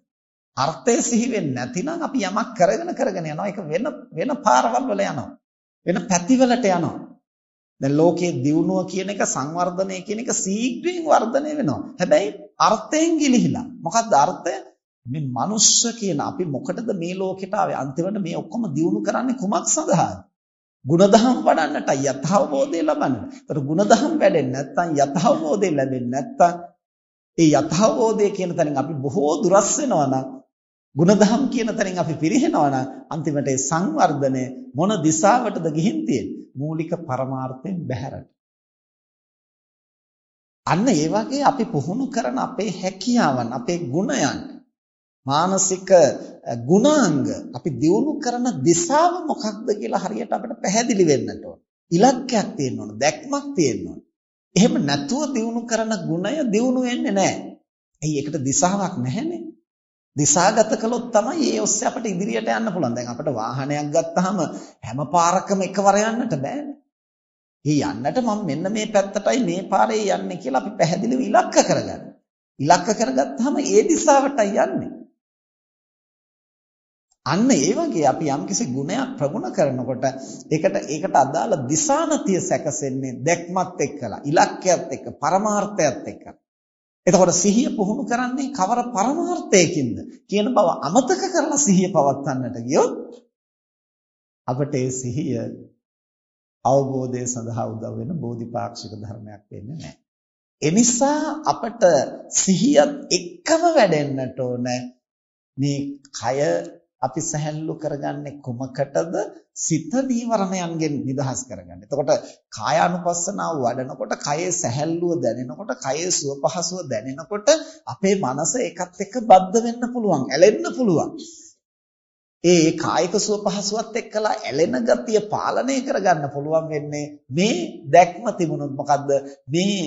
අර්ථය සිහි වෙන්නේ නැතිනම් අපි යමක් කරගෙන යනවා. ඒක වෙන පාරවල් වල යනවා. වෙන පැතිවලට යනවා. දැන් ලෝකයේ දියුණුව කියන එක, සංවර්ධනය කියන එක ශීඝ්‍රයෙන් වර්ධනය වෙනවා. හැබැයි අර්ථයෙන් ගිලිහිලා. මොකක්ද අර්ථය? මේ මනුෂ්‍ය කියන අපි මොකටද මේ ලෝකෙට ආවේ? අන්තිමට මේ ඔක්කොම දියුණු කරන්නේ කුමක් සඳහාද? ගුණධම් වඩන්නටයි, යථාබෝධය ලබන්න. ඒතර ගුණධම් වැඩෙන්නේ නැත්නම්, යථාබෝධය ලැබෙන්නේ නැත්නම්, ඒ යථාබෝධය කියන තැනින් අපි බොහෝ දුරස් වෙනවා නම්, ගුණධම් කියන තැනින් අපි පිරිහෙනවා නම්, අන්තිමට ඒ සංවර්ධනය මොන දිශාවටද ගිහින් තියෙන්නේ? මූලික පරමාර්ථයෙන් බැහැරට. අන්න ඒ වගේ අපි පුහුණු කරන අපේ හැකියාවන්, අපේ ගුණයන්, මානසික ගුණාංග අපි දියුණු කරන දිශාව මොකක්ද කියලා හරියට අපිට පැහැදිලි වෙන්නට ඕන. ඉලක්කයක් තියෙන්න ඕන, දැක්මක් තියෙන්න ඕන. එහෙම නැතුව දියුණු කරන ගුණය දියුණු වෙන්නේ නැහැ. එයි ඒකට දිශාවක් නැහැනේ. දිශාගත කළොත් තමයි ඒ ඔස්සේ අපිට ඉදිරියට යන්න පුළුවන්. දැන් අපිට වාහනයක් ගත්තාම හැම පාරකම එකවර යන්නට බෑනේ. ඒ යන්නට මම මෙන්න මේ පැත්තටයි මේ පාරේ යන්නේ කියලා අපි පැහැදිලිව ඉලක්ක කරගන්න. ඉලක්ක කරගත්තාම ඒ දිශාවටයි යන්නේ. අන්න ඒ වගේ අපි යම්කිසි ගුණයක් ප්‍රගුණ කරනකොට ඒකට අදාළ දිශානතිය සැකසෙන්නේ දැක්මත් එක්කලා, ඉලක්කයත් එක්ක, පරමාර්ථයත් එක්ක. එතකොට සිහිය පුහුණු කරන්නේ කවර පරමාර්ථයකින්ද කියන බව අමතක කරලා සිහිය පවත්වන්නට ගියොත් අපට ඒ සිහිය අවබෝධය සඳහා උදව් වෙන බෝධිපාක්ෂික ධර්මයක් වෙන්නේ නැහැ. ඒ නිසා අපට සිහියත් එක්කම වැඩෙන්නට ඕන මේ කය අපි සැහැල්ලු කරගන්නේ කුමකටද? සිත නීවරණයන්ගෙන් නිදහස් කරගන්න. එතකොට කායානුපස්සනාව වඩනකොට, කයේ සැහැල්ලුව දැනෙනකොට, කයේ සුව පහසුව දැනෙනකොට අපේ මනස ඒකත් එක්ක බද්ධ වෙන්න පුළුවන්, ඇලෙන්න පුළුවන්. ඒ කායික සුව පහසුවත් එක්කලා ඇලෙන ගතිය පාලනය කරගන්න පුළුවන් වෙන්නේ මේ දැක්ම තිබුණොත්. මොකද්ද? මේ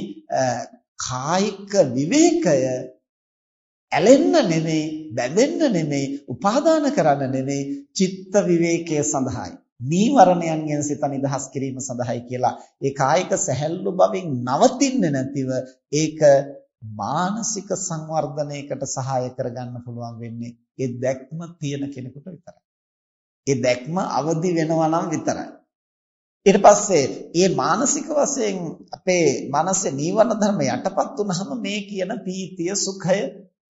කායික විවේකය ඇලෙන්න නෙමෙයි, බැඳෙන්න නෙමෙයි, උපාදාන කරන්න නෙමෙයි, චිත්ත විවේකයේ සඳහායි, නීවරණයන්ගෙන් සිත නිදහස් කිරීම සඳහායි කියලා ඒ කායික සැහැල්ලු බවින් නවතින්නේ නැතිව ඒක මානසික සංවර්ධනයකට සහාය කරගන්න පුළුවන් වෙන්නේ ඒ දැක්ම තියෙන කෙනෙකුට විතරයි. ඒ දැක්ම අවදි වෙනවා නම් විතරයි. ඊට පස්සේ මේ මානසික වශයෙන් අපේ මනසේ නීවරණ ධර්ම යටපත් වුනහම මේ කියන පීතිය, සුඛය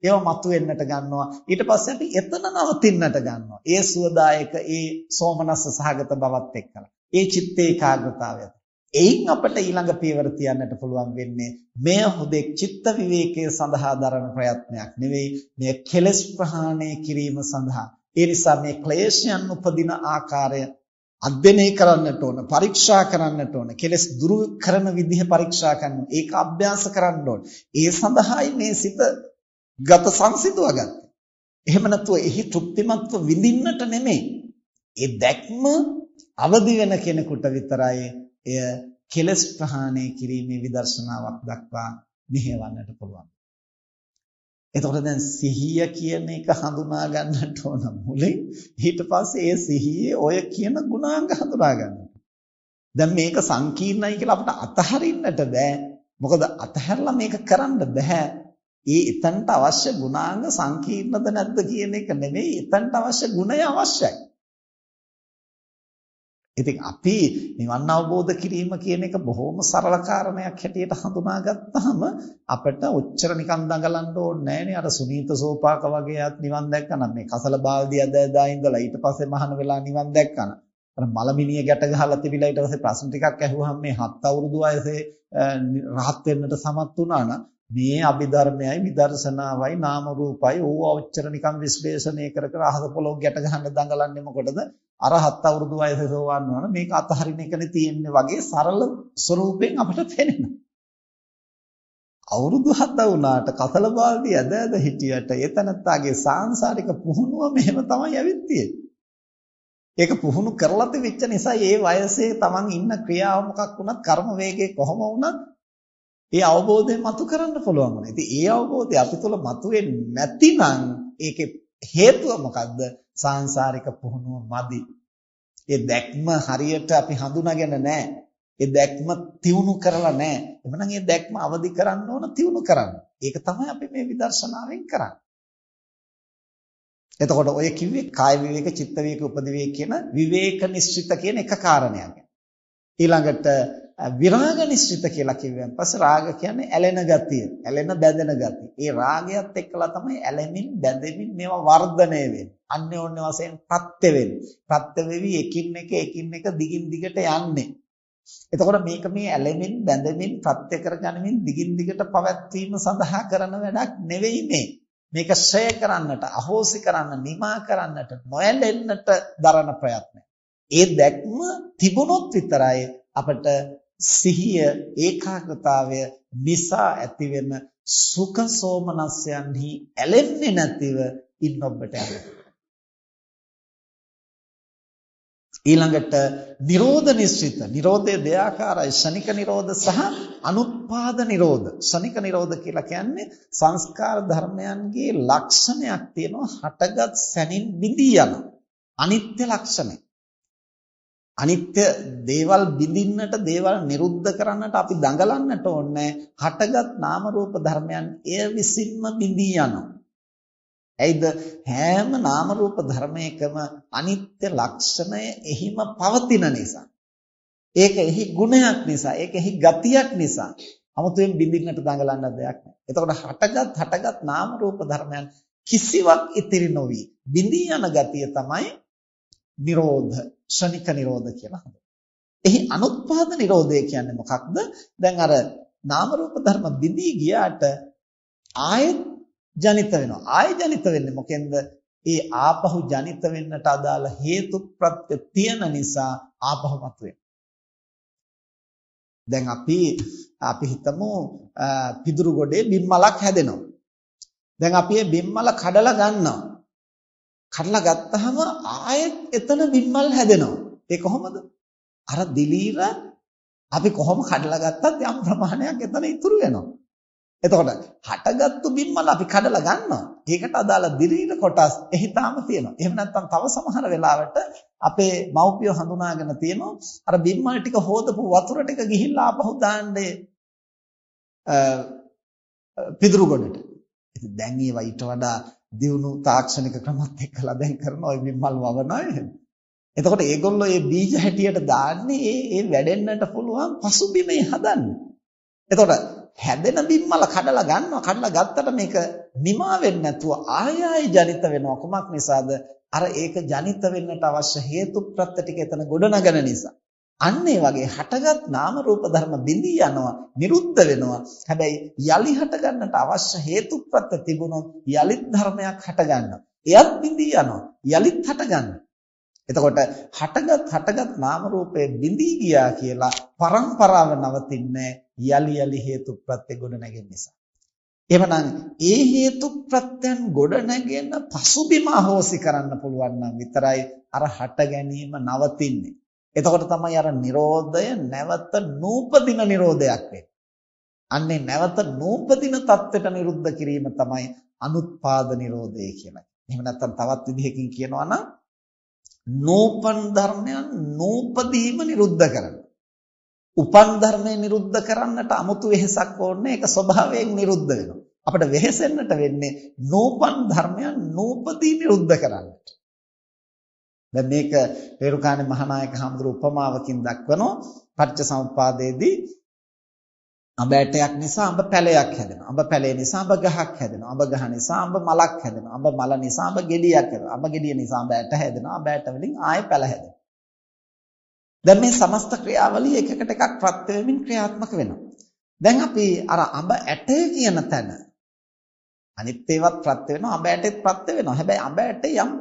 ඒව මතුවෙන්නට ගන්නවා. ඊට පස්සේ අපි එතන නවතින්නට ගන්නවා. ඒ සුවදායක, ඒ සෝමනස්ස සහගත බවත් එක්කලා. ඒ චිත්ත ඒකාග්‍රතාවය. එයින් අපට ඊළඟ පියවර තියන්නට පුළුවන් වෙන්නේ මෙය හුදෙක් චිත්ත විවේකයේ සඳහා දරන ප්‍රයත්නයක් නෙවෙයි, මෙය කෙලෙස් ප්‍රහාණය කිරීම සඳහා. ඒ නිසා මේ ක්ලේශයන් උපදින ආකාරය අධ්‍යයනය කරන්නට ඕන, පරීක්ෂා කරන්නට ඕන, කෙලෙස් දුරු කරන විදිහ පරීක්ෂා කරන්න, ඒක අභ්‍යාස කරන්න ඕන. ඒ සඳහායි මේ සිත ගත සංසිඳුවා ගත්තේ. එහෙම නැතුව එහි තෘප්තිමත්ව විඳින්නට නෙමෙයි. ඒ දැක්ම අවදි වෙන කෙනෙකුට විතරයි එය කෙලස් ප්‍රහාණය කිරීමේ විදර්ශනාවක් දක්වා මෙහෙවන්නට පුළුවන්. එතකොට දැන් සිහිය කියන එක හඳුනා ගන්නට ඕන මුලින්. ඊට පස්සේ ඒ සිහියේ ඔය කියන ගුණාංග හඳුනා ගන්න. දැන් මේක සංකීර්ණයි කියලා අපිට අතහරින්නට බෑ. මොකද අතහැරලා මේක කරන්න බෑ. එතනට අවශ්‍ය ගුණාංග සංකීර්ණද නැද්ද කියන එක නෙමෙයි, එතනට අවශ්‍ය ගුණය අවශ්‍යයි. ඉතින් අපි නිවන් අවබෝධ කිරීම කියන එක බොහොම සරල කාරණයක් හැටියට හඳුනාගත්තාම අපිට ඔච්චර නිකන් දඟලන්න ඕනේ නෑනේ. අර සුනීත සෝපාක වගේත් නිවන් දැක්කනම් මේ කසල බාල්දිය ඇදලා ඉඳලා ඊට පස්සේ මහාන වෙලා නිවන් දැක්කනම් අර මලමිනිය ගැට ගහලා තිබිලා ඊට පස්සේ ප්‍රශ්න ටිකක් ඇහුවහම මේ 7 අවුරුදු වයසේ රහත් වෙන්නට සමත් වුණා නම් මේ අභිධර්මයයි විදර්ශනාවයි නාම රූපයි ඕවා ඔච්චර නිකන් විශ්ලේෂණය කර කර අහස පොළොව ගැට ගහන්න දඟලන්නේ මොකටද? අර 7 අවුරුදු වයසේ සෝවන් වුණා මේක අතහරින එකනේ තියෙන්නේ වගේ සරල ස්වරූපයෙන් අපිට පේනවා. අවුරුදු 7 වුණාට කසල බාල්දිය ඇද හිටියට එතනත්තාගේ සාංශාරික පුහුණුව මෙහෙම තමයි ඇවිත් තියෙන්නේ. ඒක පුහුණු කරලා තිබෙච්ච නිසා ඒ වයසේ Taman ඉන්න ක්‍රියාව මොකක් වුණත් කර්ම වේගයේ කොහොම වුණත් ඒ අවබෝධය මතු කරන්න පුළුවන් වුණා. ඉතින් ඒ අවබෝධය අපි තුල මතුවෙන්නේ නැතිනම් ඒකේ හේතුව මොකද්ද? සාංශාරික පුහුණුව මදි. ඒ දැක්ම හරියට අපි හඳුනාගෙන නැහැ. ඒ දැක්ම තියුණු කරලා නැහැ. එhmenan ඒ දැක්ම අවදි කරන්න ඕන, තියුණු කරන්න. ඒක තමයි අපි මේ විදර්ශනාවෙන් කරන්නේ. එතකොට ඔය කිව්වේ කාය විවේක, චිත්ත විවේක, උපදි විවේක කියන විවේක නිශ්චිත කියන එක කාරණයක්. ඊළඟට විරාග නිශ්චිත කියලා කිව්වන් පස්සේ රාග කියන්නේ ඇලෙන ගතිය, ඇලෙන බැඳෙන ගතිය. ඒ රාගයත් එක්කලා තමයි ඇලෙමින් බැඳෙමින් මේවා වර්ධනය වෙන්නේ. අන්‍යෝන්‍ය වශයෙන් ප්‍රත්‍ය වෙන්නේ. ප්‍රත්‍ය වෙවි එකින් එක දිගින් දිගට යන්නේ. එතකොට මේක මේ ඇලෙමින් බැඳෙමින් ප්‍රත්‍ය කරගනිමින් දිගින් දිගට පවත්වීම සඳහා කරන වැඩක් නෙවෙයි මේ. මේක ශ්‍රේය කරන්නට, අහෝසි කරන්න, නිමා කරන්නට, නොඇලෙන්නට දරන ප්‍රයත්නය. ඒ දැක්ම තිබුණොත් විතරයි අපට සිහිය, ඒකාග්‍රතාවය නිසා ඇතිවෙන සුඛ සෝමනස්යන්හි ඇලෙන්නේ නැතිව ඉන්න ඔබට යන්න. ඊළඟට නිරෝධ නිශ්චිත. නිරෝධය දෙආකාරයි. ශනික නිරෝධ සහ අනුත්පාද නිරෝධ. ශනික නිරෝධ කියලා කියන්නේ සංස්කාර ධර්මයන්ගේ ලක්ෂණයක් තියෙනවා, හටගත් සැනින් බිඳී යන අනිත්‍ය ලක්ෂණය. අනිත්‍ය දේවල් බිඳින්නට, දේවල් නිරුද්ධ කරන්නට අපි දඟලන්නට ඕනේ. හටගත් නාම රූප ධර්මයන් එය විසින්ම බිඳී යනවා. ඇයිද? හැම නාම රූප ධර්මයකම අනිත්‍ය ලක්ෂණය එහිම පවතින නිසා. ඒක එහි ගුණයක් නිසා, ඒක එහි ගතියක් නිසා 아무තෙන් බිඳින්නට දඟලන්න දෙයක් නැහැ. එතකොට හටගත් නාම රූප ධර්මයන් කිසිවක් ඉතිරි නොවි බිඳී යන ගතිය තමයි නිරෝධ, ශනික නිරෝධ කියලා හඳුන්වනවා. එහි අනුත්පාද නිරෝධය කියන්නේ මොකක්ද? දැන් අර නාම රූප ධර්ම බිඳී ගියාට ආයෙත් ජනිත වෙනවා. ආයෙ ජනිත වෙන්නේ මොකෙන්ද? ඒ ආපහු ජනිත වෙන්නට අදාළ හේතු ප්‍රත්‍ය තියෙන නිසා ආපහු මතුවෙනවා. දැන් අපි හිතමු පිදුරු ගොඩේ බිම්මලක් හැදෙනවා. දැන් අපි මේ බිම්මල කඩලා ගන්නවා. කඩලා ගත්තාම ආයෙත් එතන බිම්මල් හැදෙනවා. ඒ කොහොමද? අර දිලීර අපි කොහොම කඩලා ගත්තත් යම් ප්‍රමාණයක් එතන ඉතුරු වෙනවා. එතකොට හටගත්තු බිම්මල අපි කඩලා ගන්නවා. ඒකට අදාළ දිලීර කොටස් එහි තාම තියෙනවා. එහෙම නැත්නම් තව සමහර වෙලාවට අපේ මව්පිය හඳුනාගෙන තියෙනවා අර බිම්මල් ටික හොදපු වතුර ටික ගිහිල්ලා ආපහු දාන්නේ පිදුරු ගොඩට. ඉතින් දැන් ඒවා ඊට වඩා දියුණු තාක්ෂණික ක්‍රමත් එක්කලා දැන් කරන ওই බිම්මල් වවනවා එහෙම. එතකොට ඒගොල්ලෝ මේ බීජ හැටියට දාන්නේ ඒ වැඩෙන්නට පුළුවන් පසුබිමේ හදන්නේ. එතකොට හැදෙන බිම්මල කඩලා ගන්නවා. කඩලා ගත්තට මේක නිමා වෙන්නේ නැතුව ආයෙ ජනිත වෙනවා. කුමක් නිසාද? අර ඒක ජනිත වෙන්නට අවශ්‍ය හේතු ප්‍රත්‍ය ටික එතන ගොඩනගන නිසා. අන්න ඒ වගේ හටගත් නාම රූප ධර්ම බිඳී යනවා, නිරුද්ධ වෙනවා. හැබැයි යලි හට ගන්නට අවශ්‍ය හේතු ප්‍රත්‍ය තිබුණොත් යලිත් ධර්මයක් හට ගන්නවා. එයත් බිඳී යනවා, යලිත් හට ගන්නවා. එතකොට හටගත් නාම රූපේ බිඳී ගියා කියලා පරම්පරාව නවතින්නේ යලි හේතු ප්‍රත්‍ය ගොඩ නැගෙන නිසා. එහෙමනම් ඒ හේතු ප්‍රත්‍යයන් ගොඩ නැගෙන පසුබිම අහෝසි කරන්න පුළුවන් නම් විතරයි අර හට ගැනීම නවතින්නේ. එතකොට තමයි අර නිරෝධය නැවත නූපදින නිරෝධයක් වෙන්නේ. අන්නේ නැවත නූපදින தත්ත්වයට නිරුද්ධ කිරීම තමයි අනුත්පාද නිරෝධය කියලා. එහෙම නැත්නම් තවත් විදිහකින් කියනවා නම් නූපන් ධර්මයන් නූපදීම නිරුද්ධ කරනවා. උපන් ධර්මයේ නිරුද්ධ කරන්නට 아무තු වෙහසක් ඕනේ. ඒක ස්වභාවයෙන් නිරුද්ධ වෙනවා. අපිට වෙහෙසෙන්නට වෙන්නේ නූපන් ධර්මයන් නූපදී නිරුද්ධ කරන්නට. දැන් මේක රේරුකාණේ මහානායක හඳුරු උපමාවකින් දක්වනවා. පටිච්චසමුප්පාදයේදී අඹ ඇටයක් නිසා අඹ පැලයක් හැදෙනවා. අඹ පැලේ නිසා අඹ ගහක් හැදෙනවා. අඹ ගහ නිසා අඹ මලක් හැදෙනවා. අඹ මල නිසා අඹ ගෙඩියක් හැදෙනවා. අඹ ගෙඩිය නිසා අඹ ඇට හැදෙනවා. අඹ ඇට වලින් ආයෙ පැල හැදෙනවා. දැන් මේ සමස්ත ක්‍රියාවලිය එකකට එකක් ප්‍රත්‍ය වෙමින් ක්‍රියාත්මක වෙනවා. දැන් අපි අර අඹ ඇටය කියන තැන අනිත් ඒවාත් ප්‍රත්‍ය වෙනවා. අඹ ඇටෙත් ප්‍රත්‍ය වෙනවා. හැබැයි අඹ ඇටේ යම්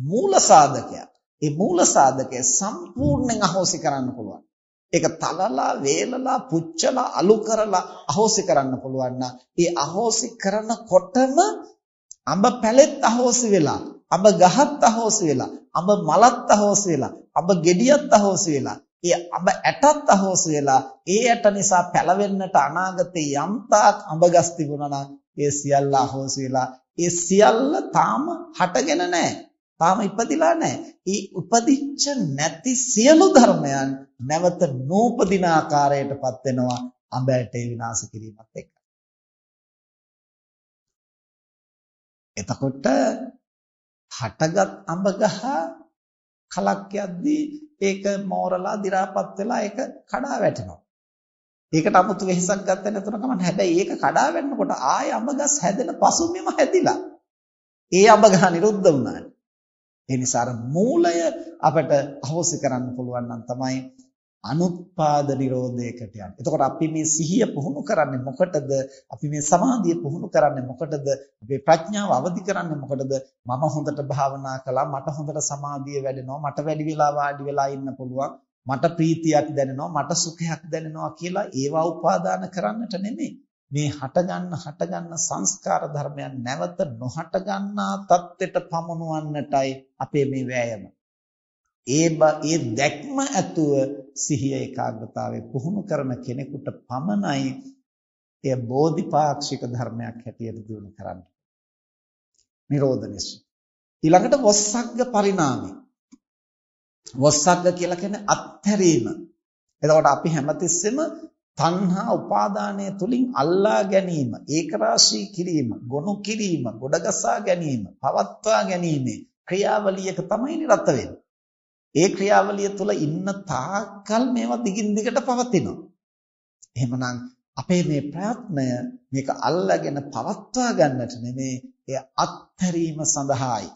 මූල සාධකයක්. ඒ මූල සාධකය සම්පූර්ණයෙන් අහෝසි කරන්න පුළුවන්. ඒක තලලා, වේලලා, පුච්චලා, අලු කරලා අහෝසි කරන්න පුළුවන් නම් ඒ අහෝසි කරනකොටම අඹ පැලෙත් අහෝසි වෙලා, අඹ ගහත් අහෝසි වෙලා, අඹ මලත් අහෝසි වෙලා, අඹ ගෙඩියත් අහෝසි වෙලා, ඒ අඹ ඇටත් අහෝසි වෙලා, ඒ ඇට නිසා පැලවෙන්නට අනාගතේ යම්තාක් අඹ ගස් තිබුණා නම් ඒ සියල්ල අහෝසි වෙලා, ඒ සියල්ල තාම හටගෙන නැහැ. තාම ඉපදිලා නැහැ. ඒ උපදිච්ච නැති සියලු ධර්මයන් නැවත නූපදින ආකාරයටපත් වෙනවා අඹ ඇටේ විනාශ කිරීමත් එක්ක. එතකොට හටගත් අඹ ගහ කලක් යද්දී ඒක මෝරලා දි รา පත් වෙලා ඒක කඩා වැටෙනවා. ඒකට 아무තු වෙහසක් ගත්තේ නැතුන කමන්න. හැබැයි ඒක කඩා වැටෙනකොට ආය අඹ ගස් හැදෙන පසුබිම හැදිලා. ඒ අඹ ගහ නිරුද්ධ වුණා. ඒ නිසා අර මූලය අපට අහෝසි කරන්න පුළුවන් නම් තමයි අනුත්පාද නිරෝධයකට යන්නේ. එතකොට අපි මේ සිහිය පුහුණු කරන්නේ මොකටද? අපි මේ සමාධිය පුහුණු කරන්නේ මොකටද? අපේ ප්‍රඥාව අවදි කරන්නේ මොකටද? මම හොඳට භාවනා කළා, මට හොඳට සමාධිය වැඩෙනවා, මට වැඩි වෙලා වාඩි වෙලා ඉන්න පුළුවන්, මට ප්‍රීතියක් දැනෙනවා, මට සුඛයක් දැනෙනවා කියලා ඒවා උපාදාන කරන්නට නෙමෙයි. මේ හටගන්න සංස්කාර ධර්මයන් නැවත නොහට ගන්නා தත්ත්වයට පමුණවන්නටයි අපේ මේ වෑයම. ඒ දැක්ම ඇතුව සිහිය ඒකාග්‍රතාවයේ පුහුණු කරන කෙනෙකුට පමණයි එය බෝධිපාක්ෂික ධර්මයක් හැටියට දිනු කරන්නේ. නිරෝධනිස. ඊළඟට වස්සග්ග පරිණාමය. වස්සග්ග කියලා කියන්නේ අත්හැරීම. එතකොට අපි හැමතිස්සෙම තණ්හා උපාදානය තුලින් අල්ලා ගැනීම, ඒකරාශී කිරීම, ගොනු කිරීම, ගොඩගසා ගැනීම, පවත්වා ගැනීම ක්‍රියාවලියක තමයි නිරත වෙන්නේ. ඒ ක්‍රියාවලිය තුල ඉන්න තාක්කල් මේවා දිගින් දිගට පවතිනවා. එහෙමනම් අපේ මේ ප්‍රයත්නය මේක අල්ලාගෙන පවත්වා ගන්නට නෙමෙයි, එය අත්හැරීම සඳහායි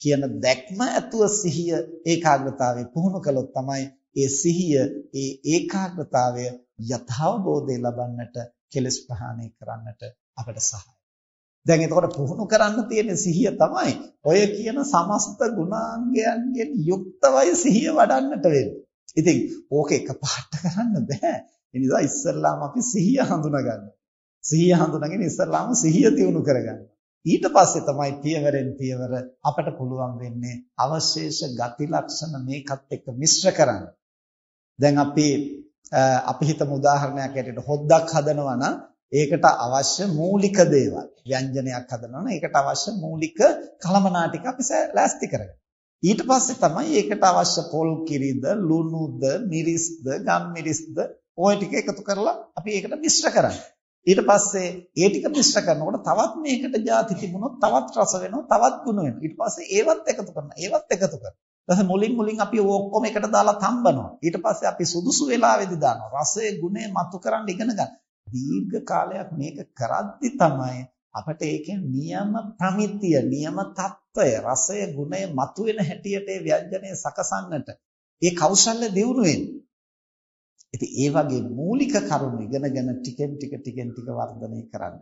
කියන දැක්ම ඇතුව සිහිය ඒකාග්‍රතාවයේ පුහුණු කළොත් තමයි ඒ සිහිය, ඒ ඒකාග්‍රතාවය යථාබෝධය ලබන්නට, කෙලස් ප්‍රහාණය කරන්නට අපට සහාය. දැන් එතකොට පුහුණු කරන්න තියෙන සිහිය තමයි ඔය කියන සමස්ත ගුණාංගයන්ගෙන් යුක්තවයි සිහිය වඩන්නට වෙන්නේ. ඉතින් ඕක එකපාරට කරන්න බෑ. ඒ නිසා ඉස්සෙල්ලාම අපි සිහිය හඳුනා ගන්න. සිහිය හඳුනාගෙන ඉස්සෙල්ලාම සිහිය දියුණු කරගන්න. ඊට පස්සේ තමයි පියවරෙන් පියවර අපට පුළුවන් වෙන්නේ අවශේෂ ගති ලක්ෂණ මේකත් එක්ක මිශ්‍ර කරන්න. දැන් අපි හිතමු උදාහරණයක් ඇටියට හොද්දක් හදනවා නම් ඒකට අවශ්‍ය මූලික දේවල් ව්‍යංජනයක් හදනවා නම් ඒකට අවශ්‍ය මූලික කලමනා ටික අපි ලෑස්ති කරගන්න. ඊට පස්සේ තමයි ඒකට අවශ්‍ය පොල් කිරිද, ලුණුද, මිරිස්ද, ගම් මිරිස්ද ඔය ටික එකතු කරලා අපි ඒකට මිශ්‍ර කරන්නේ. ඊට පස්සේ ඒ ටික මිශ්‍ර කරනකොට තවත් මේකට ಜಾති තිබුණොත් තවත් රස වෙනවා, තවත් ගුණ වෙනවා. ඊට පස්සේ ඒවත් එකතු කරනවා, ඒවත් එකතු කරනවා. ඊට මුලින් අපි ඔක්කොම එකට දාලා තම්බනවා. ඊට පස්සේ අපි සුදුසු වෙලාවෙදි දානවා. රසයේ ගුණය මතු කරන් ඉගෙන ගන්න. දීර්ඝ කාලයක් මේක කරද්දි තමයි අපිට ඒකේ නියම ප්‍රමිතිය, නියම తত্ত্বය, රසය, ගුණය මතුවෙන හැටියට ඒ ව්‍යංජනය සකසන්නට ඒ කෞශල්‍ය දියුණු වෙන්නේ. ඉතින් ඒ වගේ මූලික කරුණු ඉගෙනගෙන ටිකෙන් ටික වර්ධනය කරන්න.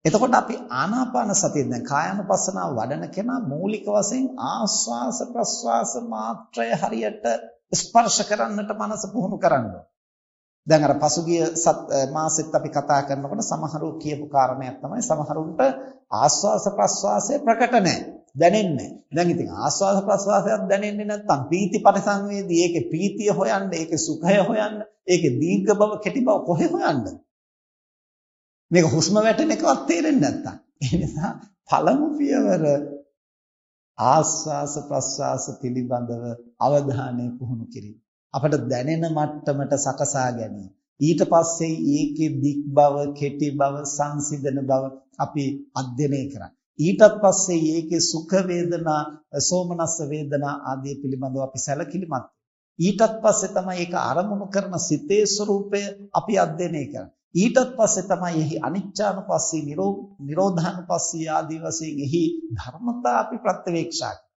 එතකොට අපි ආනාපාන සතිය දැන් කායानुපස්සනාව වඩන කෙනා මූලික වශයෙන් ආස්වාස ප්‍රස්වාස මාත්‍රය හරියට ස්පර්ශ කරන්නට මනස පුහුණු කරනවා. දැන් අර පසුගිය මාසෙත් අපි කතා කරනකොට සමහරව කියපු කාරණයක් තමයි සමහරුන්ට ආස්වාස ප්‍රස්වාසය ප්‍රකට නැහැ, දැනෙන්නේ නැහැ. දැන් ඉතින් ආස්වාස ප්‍රස්වාසයක් දැනෙන්නේ නැත්නම් පීති පරිසංවේදී ඒකේ පීතිය හොයන්න, ඒකේ සුඛය හොයන්න, ඒකේ දීර්ඝ බව කෙටි බව කොහෙ හොයන්නද? මේක හුස්ම වැටෙන එකවත් තේරෙන්නේ නැත්තම්. ඒ නිසා පළමු පියවර ආස්වාස ප්‍රස්වාස පිළිබඳව අවධානය පුහුණු කිරීම. අපට දැනෙන මට්ටමට සකසා ගැනීම. ඊට පස්සේ ඒකේ දික් බව, කෙටි බව, සංසිඳන බව අපි අධ්‍යයනය කරා. ඊටත් පස්සේ ඒකේ සුඛ වේදනා, සෝමනස්ස වේදනා ආදී පිළිබඳව අපි සැලකිලිමත්. ඊටත් පස්සේ තමයි ඒක අරමුණු කරන සිතේ ස්වરૂපය අපි අධ්‍යයනය කරන්නේ. ඊටත් පස්සේ තමයි එහි අනිච්චානුපස්සී, නිරෝධානුපස්සී ආදී වශයෙන් එහි ධර්මතා අපි ප්‍රත්‍යවේක්ෂා කරන්නේ.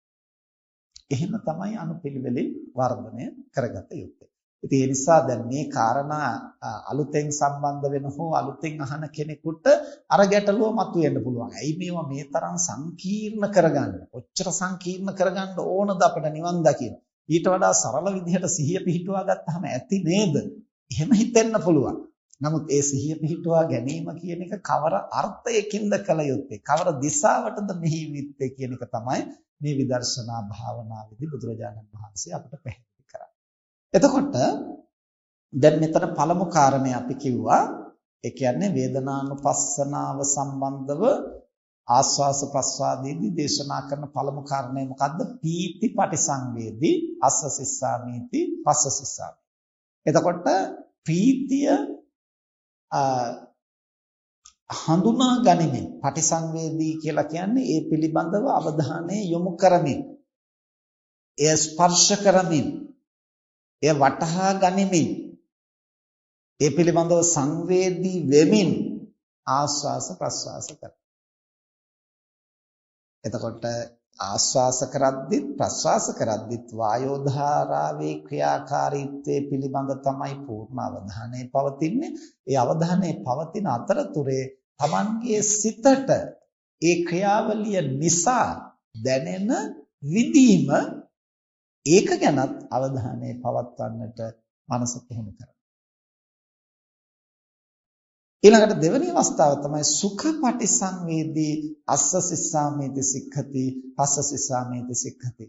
එහෙම තමයි අනුපිළිවෙලින් වර්ධනය කරගත යුත්තේ. ඉතින් ඒ නිසා දැන් මේ කාරණා අලුතෙන් සම්බන්ධ වෙන හෝ අලුතෙන් අහන කෙනෙකුට අර ගැටලුව මතුවෙන්න පුළුවන්. ඇයි මේවා මේ තරම් සංකීර්ණ කරගන්න? ඔච්චර සංකීර්ණ කරගන්න ඕනද අපිට නිවන් දකින්න? ඊට වඩා සරල විදිහට සිහිය පිහිටුවා ගත්තාම ඇති නේද? එහෙම හිතෙන්න පුළුවන්. නමුත් ඒ සිහිය පිහිටුවා ගැනීම කියන එක කවර අර්ථයකින්ද කළ යුත්තේ? කවර දිශාවටද මෙහි යුත්තේ කියන එක තමයි මේ විදර්ශනා භාවනාවේදී බුදුරජාණන් වහන්සේ අපට පැහැදිලි කරන්නේ. එතකොට දැන් මෙතන පළමු කාරණේ අපි කිව්වා, ඒ කියන්නේ වේදනානුපස්සනාව සම්බන්ධව ආස්වාස ප්‍රස්වාදයේදී දේශනා කරන පළමු කාරණේ මොකද්ද? පීති පටිසංවේදී අස්ස සිස්සාමීති පස්ස සිස්සාමි. එතකොට ප්‍රීතිය හඳුනා ගනිමින්, පටිසංවේදී කියලා කියන්නේ ඒ පිළිබඳව අවධානය යොමු කරමින්, එය ස්පර්ශ කරමින්, එය වටහා ගනිමින්, ඒ පිළිබඳව සංවේදී වෙමින් ආස්වාස ප්‍රස්වාස කරනවා. එතකොට ආස්වාස කරද්දිත් ප්‍රස්වාස කරද්දිත් වායෝ ධාරාවේ ක්‍රියාකාරීත්වයේ පිළිබඳ තමයි පූර්ණ අවධානය පවතින්නේ. ඒ අවධානය පවතින අතරතුරේ Tamanගේ සිතට ඒ ක්‍රියාවලිය නිසා දැනෙන විදීම, ඒක ගැනත් අවධානය පවත්වන්නට මනස පුහුණු කරනවා. ඊළඟට දෙවෙනි අවස්ථාව තමයි සුඛ පටිසංවේදී අස්ස සිස්සාමේති සික්ඛති පස්ස සිස්සාමේති සික්ඛති.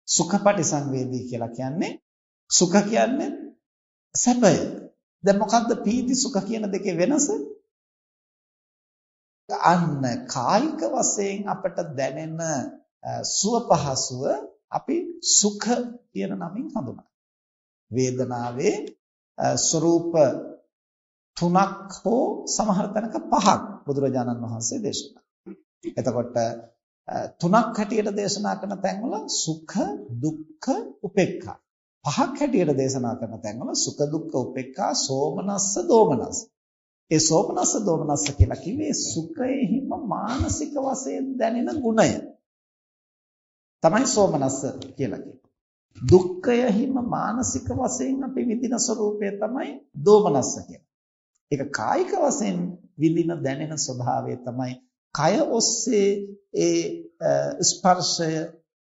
සුඛ පටිසංවේදී කියලා කියන්නේ, සුඛ කියන්නේ සැපය. දැන් මොකද්ද පීති සුඛ කියන දෙකේ වෙනස? අන්න කායික වශයෙන් අපට දැනෙන සුව පහසුව අපි සුඛ කියන නමින් හඳුනනවා. වේදනාවේ ස්වરૂප තුනක් හෝ සමහර තැනක පහක් බුදුරජාණන් වහන්සේ දේශනා කළා. එතකොට තුනක් හැටියට දේශනා කරන තැන්වල සුඛ, දුක්ඛ, උපේක්ඛා. පහක් හැටියට දේශනා කරන තැන්වල සුඛ, දුක්ඛ, උපේක්ඛා, සෝමනස්ස, දෝමනස්ස. ඒ සෝමනස්ස දෝමනස්ස කියලා කිව්වේ සුඛයෙහිම මානසික වශයෙන් දැනෙන ගුණය තමයි සෝමනස්ස කියලා කියන්නේ. දුක්ඛයෙහිම මානසික වශයෙන් අපි විඳින ස්වરૂපය තමයි දෝමනස්ස කියන්නේ. ඒක කායික වශයෙන් විඳින දැනෙන ස්වභාවය තමයි කය ඔස්සේ ඒ ස්පර්ශය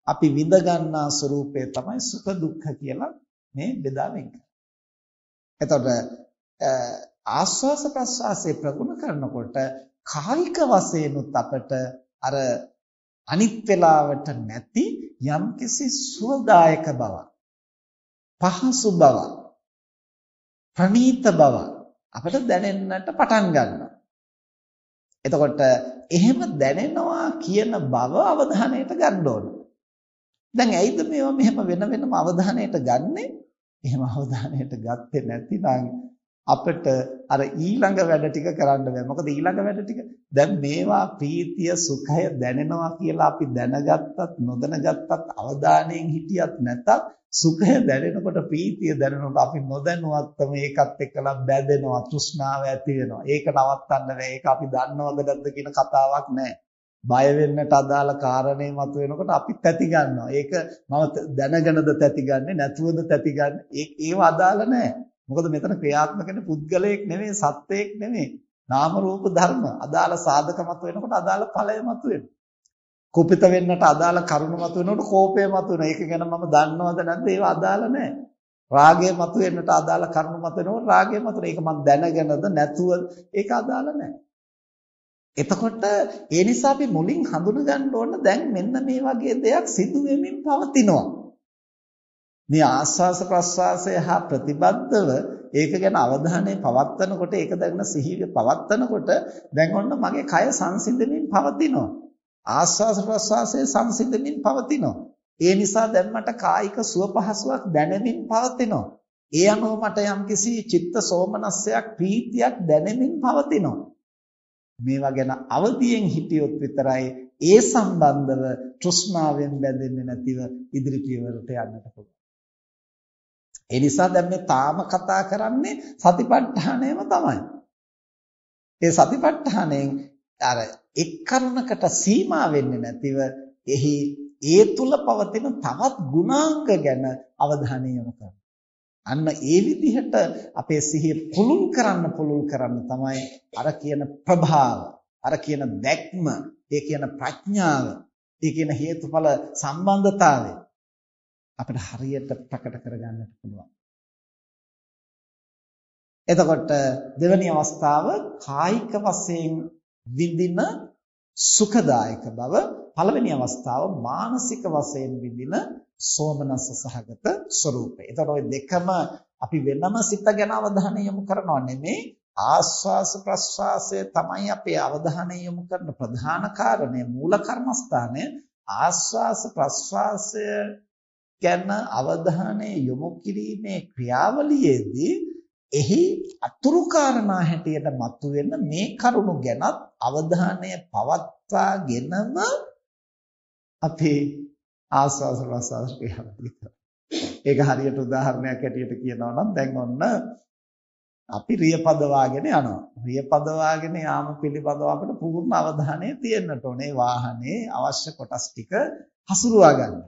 අපි විඳ ගන්නා ස්වરૂපය තමයි සුඛ දුක්ඛ කියලා මේ බෙදා වෙන් කරන්නේ. එතකොට ආස්වාස ප්‍රස්වාසයේ ප්‍රගුණ කරනකොට කායික වශයෙන්ුත් අපට අර අනිත් වෙලාවට නැති යම්කිසි සුවදායක බවක්, පහසු බවක්, ප්‍රණීත බවක් අපට දැනෙන්නට පටන් ගන්නවා. එතකොට එහෙම දැනෙනවා කියන බව අවධානයට ගන්න ඕන. දැන් ඇයිද මේවා මෙහෙම වෙනම අවධානයට ගන්නෙ? එහෙම අවධානයට ගත්තේ නැතිනම් අපිට අර ඊළඟ වැඩ ටික කරන්න බෑ. මොකද ඊළඟ වැඩ ටික දැන් මේවා ප්‍රීතිය සුඛය දැනෙනවා කියලා අපි දැනගත්තත් නොදැනගත්තත් අවධානයෙන් හිටියත් නැතත් සුඛය දැනෙනකොට ප්‍රීතිය දැනෙනකොට අපි නොදැනුවත්වම ඒකත් එක්කලා බැඳෙනවා, තෘෂ්ණාව ඇති වෙනවා. ඒක නවත්තන්න බෑ. ඒක අපි දන්නවද නැද්ද කියන කතාවක් නෑ. බය වෙන්නට අදාළ කාරණේ මතුවෙනකොට අපි තැති ගන්නවා. ඒක මම දැනගෙනද තැති ගන්නෙ නැතුවද තැති ගන්නෙ? ඒව අදාළ නෑ. මොකද මෙතන ක්‍රියාත්මක වෙන පුද්ගලයෙක් නෙමෙයි, සත්වයෙක් නෙමෙයි. නාම රූප ධර්ම අදාළ සාධක මතුවෙනකොට අදාළ ඵලය මතුවෙනවා. කුපිත වෙන්නට අදාළ කරුණු මතුවෙනකොට කෝපය මතුවෙනවා. ඒක ගැන මම දන්නවද නැද්ද? ඒව අදාළ නැහැ. රාගය මතුවෙන්නට අදාළ කරුණු මතුවෙනකොට රාගය මතුවෙනවා. ඒක මම දැනගෙනද නැතුව ඒක අදාළ නැහැ. එතකොට ඒ නිසා අපි මුලින් හඳුන ගන්න ඕන දැන් මෙන්න මේ වගේ දෙයක් සිදු වෙමින් පවතිනවා. මේ ආස්වාස ප්‍රස්වාසය හා ප්‍රතිබද්ධව ඒක ගැන අවධානය පවත්වනකොට ඒක දැන සිහිය පවත්වනකොට දැන් ඔන්න මගේ කය සංසිඳෙමින් පවතිනවා. ආස්වාස ප්‍රස්වාසයේ සංසිඳෙමින් පවතිනවා. ඒ නිසා දැන් මට කායික සුව පහසුවක් දැනෙමින් පවතිනවා. ඒ අනුව මට යම්කිසි චිත්ත සෝමනස්සයක් ප්‍රීතියක් දැනෙමින් පවතිනවා. මේවා ගැන අවදියෙන් හිටියොත් විතරයි ඒ සම්බන්ධව තෘෂ්ණාවෙන් බැඳෙන්නේ නැතිව ඉදිරි පියවරට යන්නට පුළුවන්. ඒ නිසා දැන් මේ තාම කතා කරන්නේ සතිපට්ඨානයම තමයි. ඒ සතිපට්ඨානයෙන් අර එක් කරුණකට සීමා වෙන්නේ නැතිව එහි ඒ තුල පවතින තවත් ගුණාංග ගැන අවධානය යොමු කරනවා. අන්න ඒ විදිහට අපේ සිහිය පුළුල් කරන්න තමයි අර කියන ප්‍රභාව, අර කියන දැක්ම, ඒ කියන ප්‍රඥාව, ඒ කියන හේතුඵල සම්බන්ධතාවය අපිට හරියට ප්‍රකට කරගන්නට පුළුවන්. එතකොට දෙවෙනි අවස්ථාව කායික වශයෙන් විඳින සුඛදායක බව, පළවෙනි අවස්ථාව මානසික වශයෙන් විඳින සෝමනස්ස සහගත ස්වરૂපය. එතකොට ওই දෙකම අපි වෙනම සිත ගැන අවධානය යොමු කරනව නෙමෙයි, ආස්වාස ප්‍රස්වාසය තමයි අපේ අවධානය යොමු කරන ප්‍රධාන කාරණය, මූල කර්මස්ථානය. ආස්වාස ප්‍රස්වාසය ගැන අවධානය යොමු කිරීමේ ක්‍රියාවලියේදී එහි අතුරු කාරණා හැටියට මතුවෙන මේ කරුණු ගැනත් අවධානය පවත්වාගෙනම අපේ ආස්වාස ප්‍රස්වාස ක්‍රියාවලිය. ඒක හරියට උදාහරණයක් හැටියට කියනවා නම් දැන් ඔන්න අපි රියපදවාගෙන යනවා. රියපදවාගෙන යාම පිළිබඳව අපිට පූර්ණ අවධානය තියෙන්නට ඕනේ. වාහනේ අවශ්‍ය කොටස් ටික හසුරුවා ගන්න.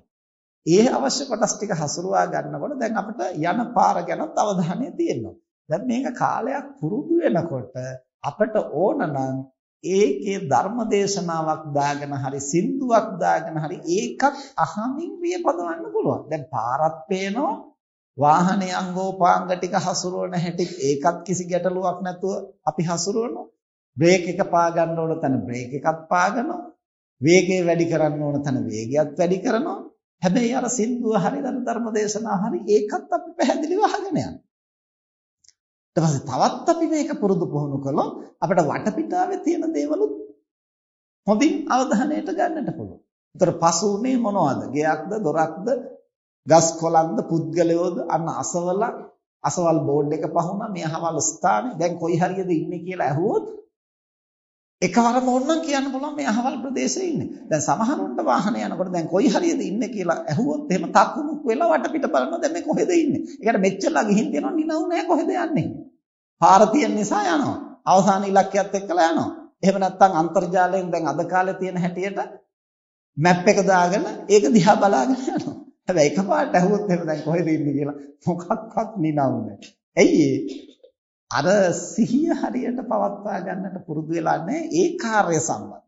ඒ අවශ්‍ය කොටස් ටික හසුරුවා ගන්නකොට දැන් අපිට යන පාර ගැනත් අවධානය තියෙනවා. දැන් මේක කාලයක් පුරුදු වෙනකොට අපිට ඕන නම් ඒකේ ධර්ම දේශනාවක් දාගෙන හරි සින්දුවක් දාගෙන හරි ඒකත් අහමින් රියපදවන්න පුළුවන්. දැන් පාරක් පේනවා, වාහනේ අංගෝපාංග ටික හසුරුවන හැටි ඒකත් කිසි ගැටලුවක් නැතුව අපි හසුරුවනවා. බ්‍රේක් එක පා ගන්න ඕන තැන බ්‍රේක් එකත් පාගනවා. වේගය වැඩි කරන්න ඕන තැන වේගයත් වැඩි කරනවා. හැබැයි අර සින්දුව හරි ධර්ම දේශනාව හරි ඒකත් අපි පැහැදිලිව අහගෙන යනවා. ඊට පස්සේ තවත් අපි මේක පුරුදු පුහුණු කළොත් අපිට වටපිටාවේ තියෙන දේවලුත් හොඳින් අවධානයට ගන්නට පුළුවන්. ඒතර පසු උනේ මොනවද? ගෙයක්ද, දොරක්ද, ගස් කොළන්ද, පුද්ගලයෝද, අන්න අසවල් බෝඩ් එක පහුණා මේ අහවල් ස්ථානේ. දැන් කොයි හරියද ඉන්නේ කියලා ඇහුවොත් එකවරම ඕනනම් කියන්න පුළුවන් මේ අහවල් ප්‍රදේශයේ ඉන්නේ. දැන් සමහරුන්ට වාහනේ යනකොට දැන් කොයි හරියද ඉන්නේ කියලා ඇහුවොත් එහෙම තක්මුක් වෙලා වටපිට බලනවා දැන් මේ කොහෙද ඉන්නේ. ඒකට මෙච්චරලා ගිහින් තියෙනවා නිනව් නෑ කොහෙද යන්නේ. පාර තියෙන නිසා යනවා. අවසාන ඉලක්කයත් එක්කලා යනවා. එහෙම නැත්නම් අන්තර්ජාලයෙන් දැන් අද කාලේ තියෙන හැටියට මැප් එක දාගෙන ඒක දිහා බලාගෙන යනවා. හැබැයි එකපාරට ඇහුවොත් එහෙම දැන් කොහෙද ඉන්නේ කියලා මොකක්වත් නිනව් නෑ. ඇයි අර සිහිය හරියට පවත්වා ගන්නට පුරුදු වෙලා නැහැ ඒ කාර්ය සම්බන්ධ.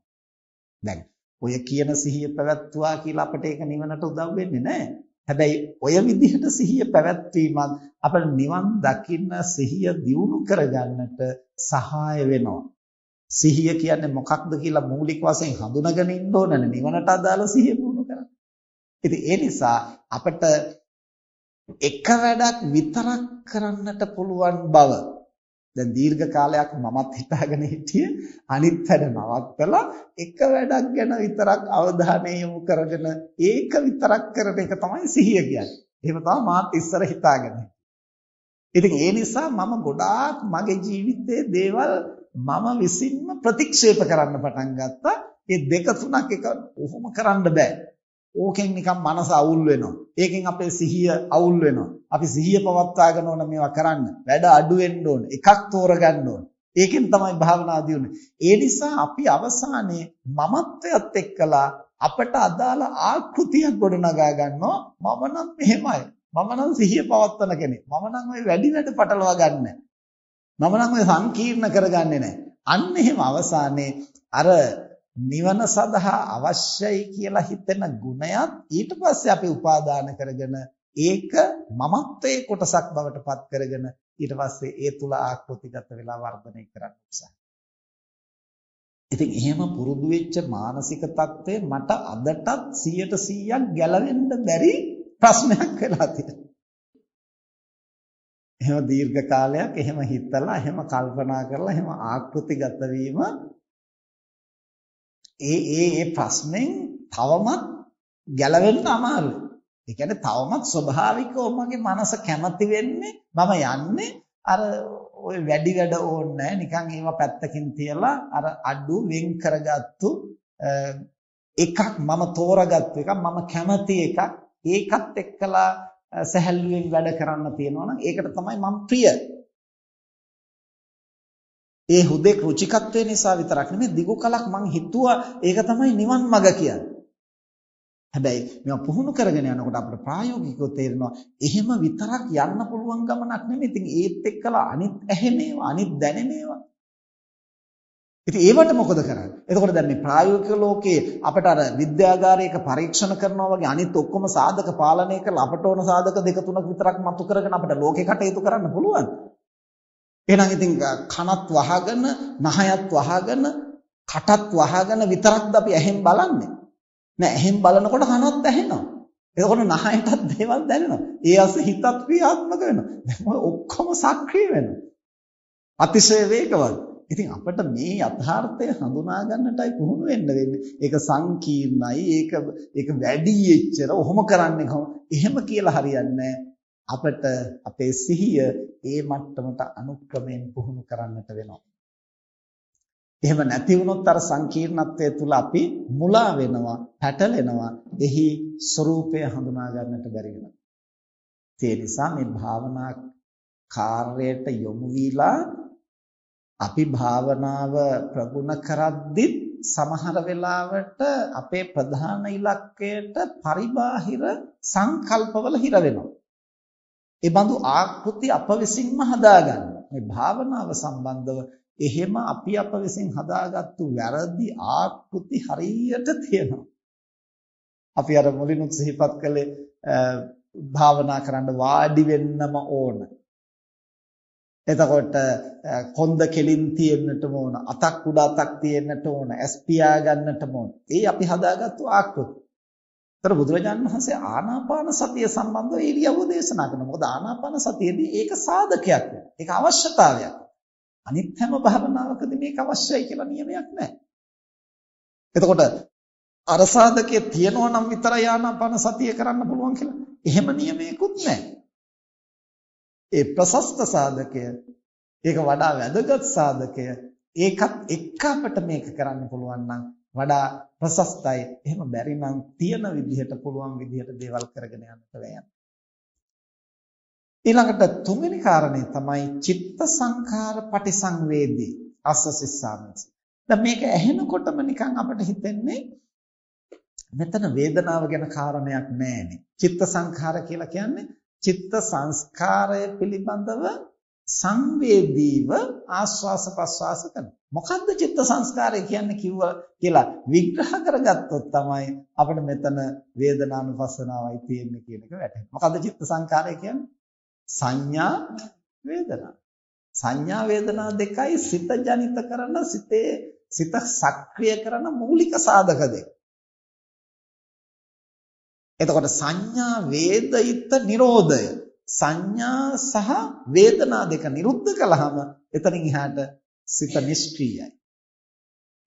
දැන් ඔය කියන සිහිය පැවැත්වුවා කියලා අපිට ඒක නිවනට උදව් වෙන්නේ නැහැ. හැබැයි ඔය විදිහට සිහිය පැවැත්වීමත් අපිට නිවන් දකින්න සිහිය දියුණු කරගන්නට සහාය වෙනවා. සිහිය කියන්නේ මොකක්ද කියලා මූලික වශයෙන් හඳුනාගෙන ඉන්න ඕනනේ නිවනට අදාළ සිහිය පුහුණු කරන්න. ඉතින් ඒ නිසා අපිට එක වැඩක් විතරක් කරන්නට පුළුවන් බව දැන් දීර්ඝ කාලයක් මමත් හිතාගෙන හිටියේ අනිත් වැඩ නවත්තලා එක වැඩක් ගැන විතරක් අවධානය යොමු කරගෙන ඒක විතරක් කරන එක තමයි සිහිය කියන්නේ. එහෙම තමයි මාත් ඉස්සර හිතාගෙන හිටියේ. ඉතින් ඒ නිසා මම ගොඩාක් මගේ ජීවිතයේ දේවල් මම විසින්ම ප්‍රතික්ෂේප කරන්න පටන් ගත්තා. ඒ දෙක තුනක් එක ඔහොම කරන්න බෑ. ඕකෙන් නිකන් මනස අවුල් වෙනවා. ඒකෙන් අපේ සිහිය අවුල් වෙනවා. අපි සිහිය පවත්වාගෙන ඕන මේවා කරන්න. වැඩ අඩු වෙන්න ඕන. එකක් තෝරගන්න ඕන. ඒකෙන් තමයි භාවනාව දියුනේ. ඒ නිසා අපි අවසානයේ මමත්වයට එක්කලා අපට අදාළ ආකෘතියක් ගොඩනගා ගන්නවා. මම නම් මෙහෙමයි. මම නම් සිහිය පවත්වන කෙනෙක්. මම නම් ওই වැඩි වැඩ පටලවා ගන්නෑ. මම නම් ඔය සංකීර්ණ කරගන්නේ නැහැ. අන්න එහෙම අවසානයේ අර නිවන සඳහා අවශ්‍යයි කියලා හිතෙන ගුණයත් ඊට පස්සේ අපි උපාදාන කරගෙන ඒක මමත්වයේ කොටසක් බවට පත් කරගෙන ඊට පස්සේ ඒ තුල ආකෘතිගත වෙලා වර්ධනය කරන්න උත්සාහ. ඉතින් එහෙම පුරුදු වෙච්ච මානසික தත්ත්වය මට අදටත් 100% ගැලවෙන්න බැරි ප්‍රශ්නයක් වෙලා තියෙනවා. එහෙම දීර්ඝ කාලයක් එහෙම හිතලා එහෙම කල්පනා කරලා එහෙම ආකෘතිගත වීම ඒ ප්‍රශ්නෙන් තවමත් ගැලවෙන්න අමාරුයි. ඒ කියන්නේ තවමත් ස්වභාවිකව මගේ මනස කැමති වෙන්නේ මම යන්නේ අර ওই වැඩි වැඩ ඕනේ නැහැ නිකන් ඒවා පැත්තකින් තියලා අර අඩු වෙන් කරගත්තු එකක් මම තෝරගත්තු එකක් මම කැමති එකක් ඒකත් එක්කලා සැහැල්ලුවෙන් වැඩ කරන්න තියෙනවා නම් ඒකට තමයි මම ප්‍රිය. ඒ හුදෙක් රුචිකත්වය නිසා විතරක් නෙමෙයි දිගු කලක් මං හිතුවා ඒක තමයි නිවන් මඟ කියන්නේ. හැබැයි මේවා පුහුණු කරගෙන යනකොට අපිට ප්‍රායෝගිකව තේරෙනවා එහෙම විතරක් යන්න පුළුවන් ගමනක් නෙමෙයි. ඉතින් ඒත් එක්කලා අනිත් ඇහෙනේවා අනිත් දැනෙනේවා. ඉතින් ඒවට මොකද කරන්නේ? එතකොට දැන් මේ ප්‍රායෝගික ලෝකයේ අපිට අර විද්‍යාගාරයක පරීක්ෂණ කරනවා වගේ අනිත් ඔක්කොම සාධක පාලනය කරලා අපට ඕන සාධක දෙක තුනක් විතරක් මතු කරගෙන අපිට ලෝකේ කටයුතු කරන්න පුළුවන්. එහෙනම් ඉතින් කනත් වහගෙන, නහයත් වහගෙන, කටත් වහගෙන විතරක්ද අපි ඇහෙන් බලන්නේ? නෑ ඇහෙන් බලනකොට කනත් ඇහෙනවා. එතකොට නහයටත් දේවල් දැනෙනවා. ඒ අස්සේ හිතත් ක්‍රියාත්මක වෙනවා. දැන් ඔය ඔක්කොම සක්‍රිය වෙනවා. අතිශය වේගවත්. ඉතින් අපිට මේ යථාර්ථය හඳුනා ගන්නටයි පුහුණු වෙන්න වෙන්නේ. ඒක සංකීර්ණයි. ඒක වැඩි එච්චර ඔහොම කරන්නේ කොහොම? එහෙම කියලා හරියන්නේ අපිට අපේ සිහිය ඒ මට්ටමට අනුක්‍රමයෙන් පුහුණු කරන්නට වෙනවා. එහෙම නැති වුණොත් අර සංකීර්ණත්වයේ තුල අපි මුලා වෙනවා, පැටලෙනවා. එහි ස්වરૂපය හඳුනා ගන්නට බැරි වෙනවා. ඒ නිසා මේ භාවනා කාර්යයට යොමු වීලා අපි භාවනාව ප්‍රගුණ කරද්දිත් සමහර වෙලාවට අපේ ප්‍රධාන ඉලක්කයට පරිබාහිර සංකල්පවල හිර වෙනවා. ඒ බඳු ආකෘති අප විසින්ම හදාගන්න. මේ භාවනාව සම්බන්ධව එහෙම අපි අප විසින් හදාගත්තු වැරදි ආකෘති හරියට තියෙනවා. අපි අර මුලිනුත් සිහිපත් කළේ භාවනා කරන්න වාඩි වෙන්නම ඕන. එතකොට කොන්ද කෙලින් තියෙන්නට ඕන, අතක් උඩ අතක් තියෙන්නට ඕන, ඇස් පියා ගන්නට ඕන. ඒ අපි හදාගත්තු ආකෘති. ඒතර බුදුරජාණන් වහන්සේ ආනාපාන සතිය සම්බන්ධව ඉරියව්ව දේශනා කරනවා. මොකද ආනාපාන සතියේදී ඒක සාධකයක් වෙනවා. ඒක අවශ්‍යතාවයක්. අනිත් හැම භාවනාවකදී මේක අවශ්‍යයි කියලා නියමයක් නැහැ. එතකොට අර සාධකයේ තියෙනවා නම් විතරයි ආනාපාන සතිය කරන්න පුළුවන් කියලා. එහෙම නියමයකුත් නැහැ. ඒ ප්‍රශස්ත සාධකය ඒක වඩා වැදගත් සාධකය ඒකත් එක්ක අපිට මේක කරන්න පුළුවන් නම් වඩා ප්‍රශස්තයි. එහෙම බැරි නම් තියෙන විදිහට පුළුවන් විදිහට දේවල් කරගෙන යන්නට වෙනවා. ඊළඟට තුන්වෙනි කාරණේ තමයි චිත්ත සංඛාර පටිසංවේදී අස්සසිස්සාමස. දැන් මේක ඇහෙනකොටම නිකන් අපිට හිතෙන්නේ මෙතන වේදනාව ගැන කාරණයක් නැහැනේ. චිත්ත සංඛාර කියලා කියන්නේ චිත්ත සංස්කාරය පිළිබඳව සංවේදීව ආස්වාස ප්‍රස්වාස කරන. මොකද්ද චිත්ත සංස්කාරය කියන්නේ කියලා විග්‍රහ කරගත්තොත් තමයි අපිට මෙතන වේදනානුපස්සනාවයි තියෙන්නේ කියන එක වැටහෙන්නේ. මොකද්ද චිත්ත සංස්කාරය කියන්නේ? සංඥා වේදනා. සංඥා වේදනා දෙකයි සිත ජනිත කරන සිත සක්‍රිය කරන මූලික සාධක දෙක. එතකොට සංඥා වේදිත නිරෝධය සංඥා සහ වේදනා දෙක නිරුද්ධ කළාම එතනින් එහාට සිත නිෂ්ක්‍රීයයි.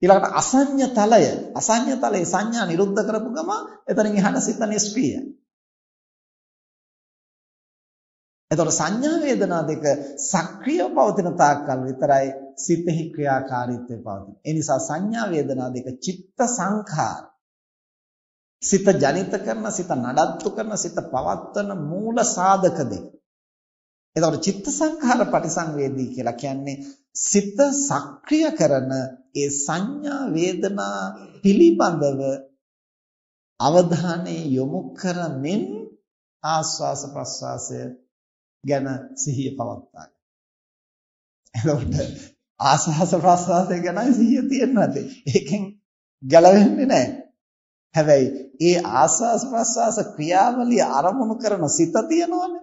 ඊළඟට අසඤ්ඤතලයේ සංඥා නිරුද්ධ කරපු ගම එතනින් එහාට සිත නිෂ්ක්‍රීයයි. එතකොට සංඥා වේදනා දෙක සක්‍රියව පවතින තාක්කල් විතරයි සිතෙහි ක්‍රියාකාරීත්වය පවතින. ඒ නිසා සංඥා වේදනා දෙක චිත්ත සංඛාර සිත ජනිත කරන, සිත නඩත්තු කරන, සිත පවත්වන මූල සාධක දෙක. එතකොට චිත්ත සංඛාර පටිසංවේදී කියලා කියන්නේ සිත සක්‍රිය කරන ඒ සංඥා වේදනා පිළිබඳව අවධානය යොමු කරමින් ආස්වාස ප්‍රස්වාසය ගැන සිහිය පවත්වා ගන්න. එතකොට ආස්වාස ප්‍රස්වාසය ගැන සිහිය තියෙන්නත් ඒකෙන් ගැලවෙන්නේ නැහැ. හැබැයි ඒ ආස්වාස් ප්‍රස්වාස ක්‍රියාවලිය අරමුණු කරන සිත තියෙනවනේ.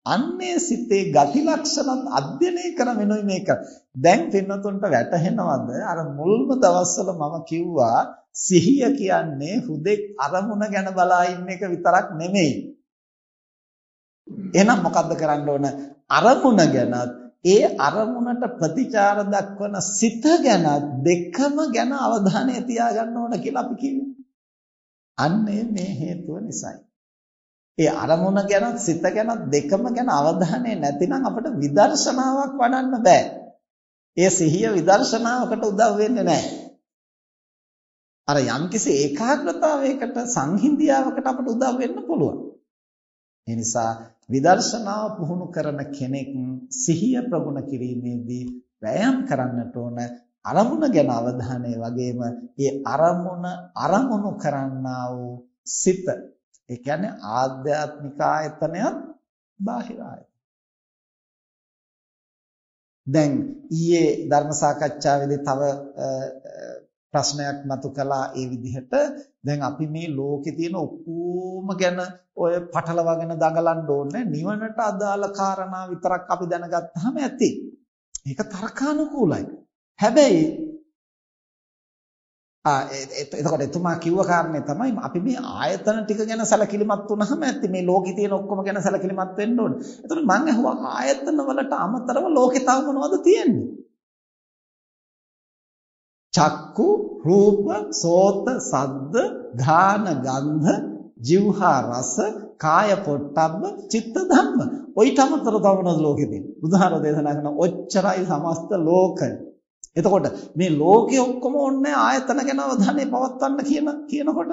අන්නේ සිතේ ගති ලක්ෂණත් අධ්‍යයනය කරමිනුයි මේක. දැන් පින්නතුන්ට වැටහෙනවද අර මුල්ම දවස්වල මම කිව්වා සිහිය කියන්නේ හුදෙක් අරමුණ ගැන බලා ඉන්න එක විතරක් නෙමෙයි. එහෙනම් මොකද්ද කරන්න ඕන? අරමුණ ගැනත් ඒ අරමුණට ප්‍රතිචාර දක්වන සිත ගැන දෙකම ගැන අවධානය තියාගන්න ඕන කියලා අපි කිව්වේ. අන්නේ මේ හේතුව නිසායි. ඒ අරමුණ ගැන සිත ගැන දෙකම ගැන අවධානය නැතිනම් අපිට විදර්ශනාවක් වඩන්න බෑ. ඒ සිහිය විදර්ශනාවකට උදව් වෙන්නේ නැහැ. අර යම්කිසි ඒකාග්‍රතාවයකට සංහිඳියාවකට අපිට උදව් වෙන්න පුළුවන්. ඒ නිසා විදර්ශනාව පුහුණු කරන කෙනෙක් සිහිය ප්‍රගුණ කිරීමේදී වෑයම් කරන්නට ඕන අරමුණ ගැන අවධානය වගේම ඒ අරමුණු කරන්නා වූ සිත. ඒ කියන්නේ ආධ්‍යාත්මික ආයතනයත් බාහිර ආයතන. දැන් ඊයේ ධර්ම සාකච්ඡාවේදී තව ප්‍රශ්නයක් මතු කළා ඒ විදිහට දැන් අපි මේ ලෝකේ තියෙන ඔක්කොම ගැන ඔය පටලවාගෙන දඟලන්න ඕනේ නිවනට අදාළ කාරණා විතරක් අපි දැනගත්තාම ඇති. ඒක තර්කානුකූලයි. හැබැයි එතකොට එතුමා කිව්ව කාරණේ තමයි අපි මේ ආයතන ටික ගැන සැලකිලිමත් වුණාම ඇති මේ ලෝකේ තියෙන ඔක්කොම ගැන සැලකිලිමත් වෙන්න ඕනේ. එතකොට මම අහුවා ආයතන වලට අමතරව ලෝකේ තව මොනවද තියෙන්නේ? චක්කු, රූප, සෝත, සද්ද, ඝාන, ගන්ධ, જીවහා රස, කාය පොට්ටබ්බ, චිත්ත ධම්ම. ඔයිට අමතරව තව මොනවද ලෝකේ තියෙන්නේ? බුදුහාර දේශනා කරන ඔච්චරයි සමස්ත ලෝකය. එතකොට මේ ලෝකෙ ඔක්කොම ඕනේ ආයතන ගැන අවධානය පවත්වන්න කියනකොට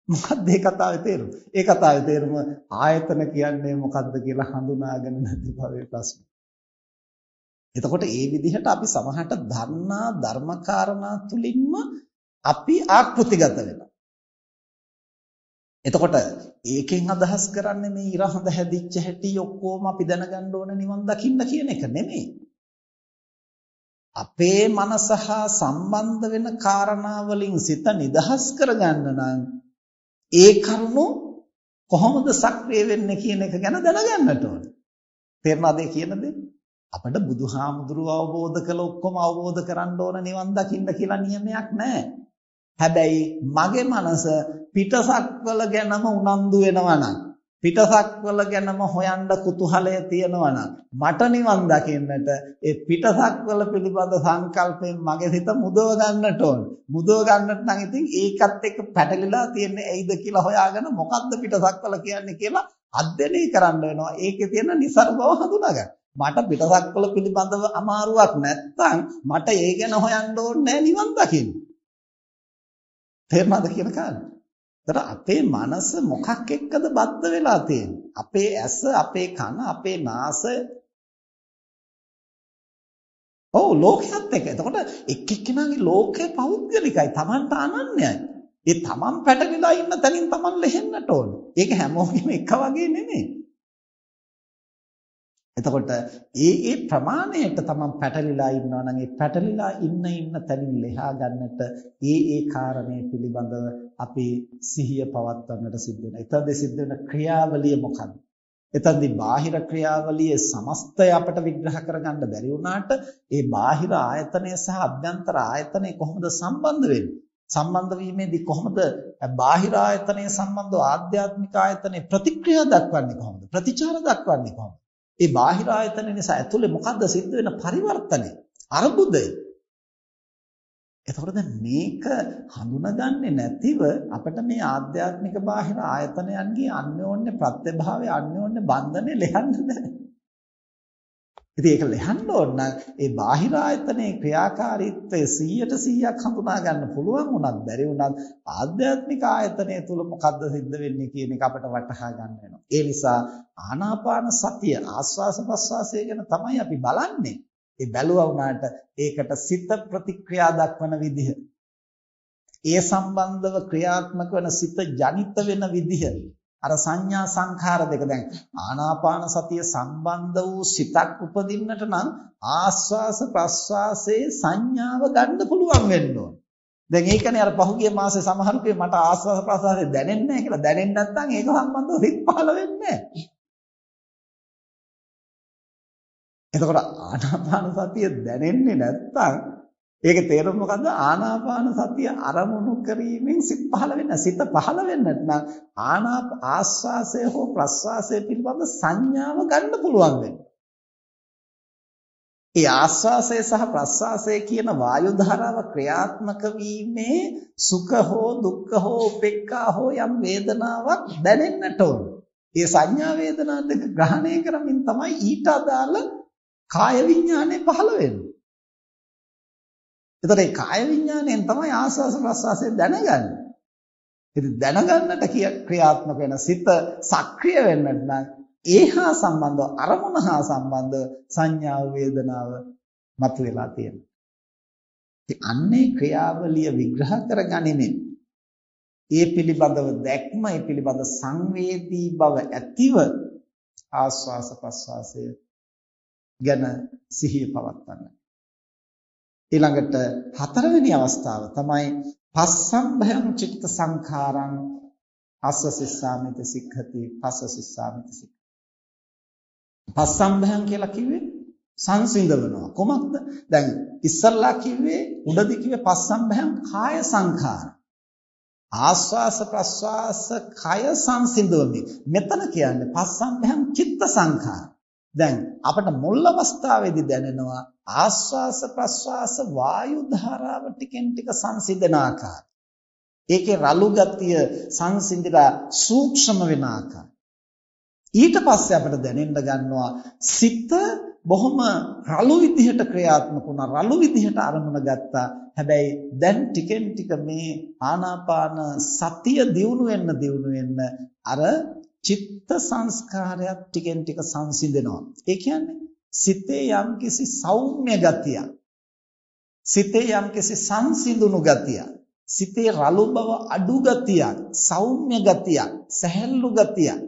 මොකක්ද ඒ කතාවේ තේරුම? ඒ කතාවේ තේරුම ආයතන කියන්නේ මොකක්ද කියලා හඳුනාගෙන නැති බවේ ප්‍රශ්නේ. එතකොට ඒ විදිහට අපි සමහරට දන්නා ධර්මකාරණා තුලින්ම අපි ආකෘතිගත වෙනවා. එතකොට ඒකෙන් අදහස් කරන්නේ මේ ඉරහඳ හැදිච්ච හැටි ඔක්කොම අපි දැනගන්න ඕන නිවන් දකින්න කියන එක නෙමෙයි. අපේ මනස හා සම්බන්ධ වෙන කාරණා වලින් සිත නිදහස් කරගන්න නම් ඒ කරුණු කොහොමද සක්‍රිය වෙන්නේ කියන එක ගැන දැනගන්නට ඕනේ. තේරුණාද ඒ කියන දේ? අපිට බුදුහාමුදුරුව අවබෝධ කළ ඔක්කොම අවබෝධ කරන්න ඕන නිවන් දකින්න කියලා නියමයක් නැහැ. හැබැයි මගේ මනස පිටසක්වල ගැනම උනන්දු වෙනවා නම් පිටසක්වල ගැනම හොයන්න කුතුහලය තියෙනවා නම් මට නිවන් දකින්නට ඒ පිටසක්වල පිළිබඳ සංකල්පයෙන් මගේ හිත මුදව ගන්නට ඕන. මුදව ගන්නට නම් ඉතින් ඒකත් එක්ක පැටලිලා තියන්නේ ඇයිද කියලා හොයාගෙන මොකද්ද පිටසක්වල කියන්නේ කියලා අධ්‍යයනය කරන්න වෙනවා. ඒකේ තියෙන નિසර බව හඳුනා ගන්න. මට පිටසක්වල පිළිබඳව අමාරුවක් නැත්තම් මට ඒ ගැන හොයන්න ඕනේ නිවන් දකින්න. තේරුණාද කියන කාරණා? ඒතර අපේ මනස මොකක් එක්කද බද්ධ වෙලා තියෙන්නේ? අපේ ඇස, අපේ කන, අපේ නාසය. ඔව් ලෝකයක් එක්ක. එතකොට එක් එක්කෙනාගේ ලෝකය පෞද්ගලිකයි. Tamanට අනන්‍යයි. ඒ Taman පැටලිලා ඉන්න තැනින් Taman ලෙහෙන්නට ඕන. ඒක හැමෝගෙම එක වගේ නෙමෙයි. එතකොට ඒ ප්‍රමාණයට තමන් පැටලිලා ඉන්නවා නම් ඒ පැටලිලා ඉන්න තැනින් ලෙහා ගන්නට ඒ කාරණේ පිළිබඳව අපි සිහිය පවත්වන්නට සිද්ධ වෙනවා. එතනදී සිද්ධ වෙන ක්‍රියාවලිය මොකක්ද? එතනදී බාහිර ක්‍රියාවලියේ සමස්තය අපට විග්‍රහ කරගන්න බැරි වුණාට ඒ බාහිර ආයතනය සහ අභ්‍යන්තර ආයතනය කොහොමද සම්බන්ධ වෙන්නේ? සම්බන්ධ වීමේදී කොහොමද බාහිර ආයතනය සම්බන්ධව ආධ්‍යාත්මික ආයතනයේ ප්‍රතික්‍රියා දක්වන්නේ කොහොමද? ප්‍රතිචාර දක්වන්නේ කොහොමද? ඒ බාහිර ආයතන නිසා ඇතුලේ මොකද්ද සිද්ධ වෙන පරිවර්තනය? අර්බුදය. එතකොට දැන් මේක හඳුනාගන්නේ නැතිව අපිට මේ ආධ්‍යාත්මික බාහිර ආයතනයන්ගේ අන්‍යෝන්‍ය ප්‍රත්‍යභාවය අන්‍යෝන්‍ය බන්ධනේ ලෙහන්න බෑ. ඉතින් ඒක ලෙහන්න ඕන නම් ඒ බාහිර ආයතනයේ ක්‍රියාකාරීත්වය 100% හඳුනා ගන්න පුළුවන් වුණත් බැරි වුණත් ආධ්‍යාත්මික ආයතනය තුල මොකද්ද සිද්ධ වෙන්නේ කියන එක අපිට වටහා ගන්න වෙනවා. ඒ නිසා ආනාපාන සතිය ආස්වාස ප්‍රස්වාසය ගැන තමයි අපි බලන්නේ. ඒ බැලුවා වුණාට ඒකට සිත ප්‍රතික්‍රියා දක්වන විදිහ, ඒ සම්බන්ධව ක්‍රියාත්මක වෙන සිත ජනිත වෙන විදිහ, අර සංඥා සංඛාර දෙක දැන් ආනාපාන සතිය සම්බන්ධ වූ සිතක් උපදින්නට නම් ආස්වාස ප්‍රස්වාසයේ සංඥාව ගන්න පුළුවන් වෙන්න ඕන. දැන් ඒකනේ අර පහුගිය මාසේ සමහරුකේ මට ආස්වාස ප්‍රස්වාසය දැනෙන්නේ නැහැ කියලා. දැනෙන්නේ නැත්නම් ඒක සම්බන්ධව හිත පහළ වෙන්නේ නැහැ. එතකොට ආනාපාන සතිය දැනෙන්නේ නැත්නම් ඒකේ තේරුම මොකද්ද? ආනාපාන සතිය අරමුණු කිරීමෙන් සිත පහළ වෙන්න. සිත පහළ වෙන්නට නම් ආස්වාසය හෝ ප්‍රස්වාසය පිළිබඳ සංඥාව ගන්න පුළුවන් වෙන්න. ඒ ආස්වාසය සහ ප්‍රස්වාසය කියන වායු ධාරාව ක්‍රියාත්මක වීමේ සුඛ හෝ දුක්ඛ හෝ උපේක්ඛා හෝ යම් වේදනාවක් දැනෙන්නට ඕන. ඒ සංඥා වේදනා දෙක ග්‍රහණය කරමින් තමයි ඊට අදාළ කාය විඥානය පහළ වෙන්නේ. එතකොට මේ කාය විඥාණයෙන් තමයි ආස්වාස ප්‍රස්වාසය දැනගන්නේ. ඉතින් දැනගන්නට ක්‍රියාත්මක වෙන සිත සක්‍රිය වෙන්නට නම් ඒහා සම්බන්ධව අරමුණ හා සම්බන්ධ සංඥාව වේදනාව මතුවලා තියෙනවා. ඉතින් අන්නේ ක්‍රියාවලිය විග්‍රහ කරගනිමින් ඒ පිළිබඳව දැක්ම ඒ පිළිබඳ සංවේදී බව ඇතිව ආස්වාස ප්‍රස්වාසය ගැන සිහිය පවත්වන්න. ඊළඟට හතරවෙනි අවස්ථාව තමයි පස්සම්භයං චිත්ත සංඛාරං අස්ස සිස්සාමිත සික්ඛති පස්ස සිස්සාමිත සික්ඛති. පස්සම්භයං කියලා කිව්වේ සංසිඳවනවා. කොහොමද? දැන් ඉස්සල්ලා කිව්වේ උඩදී කිව්වේ පස්සම්භයං කාය සංඛාර. ආස්වාස ප්‍රස්වාස කය සංසිඳවමි. මෙතන කියන්නේ පස්සම්භයං චිත්ත සංඛාර. දැන් අපිට මුල් අවස්ථාවේදී දැනෙනවා ආස්වාස ප්‍රස්වාස වායු ධාරාව ටිකෙන් ටික සංසිඳන ආකාරය. ඒකේ රළු ගතිය සංසිඳිලා සූක්ෂම වෙන ආකාරය. ඊට පස්සේ අපිට දැනෙන්න ගන්නවා සිත බොහොම රළු විදිහට ක්‍රියාත්මක වුණා. රළු විදිහට අරමුණ ගත්තා. හැබැයි දැන් ටිකෙන් ටික මේ ආනාපාන සතිය දියුණු වෙන්න අර චිත්ත සංස්කාරයක් ටිකෙන් ටික සංසිඳෙනවා. ඒ කියන්නේ සිතේ යම්කිසි සෞම්‍ය ගතියක්, සිතේ යම්කිසි සංසිඳුණු ගතියක්, සිතේ රළු බව අඩු ගතියක්, සෞම්‍ය ගතියක්, සැහැල්ලු ගතියක්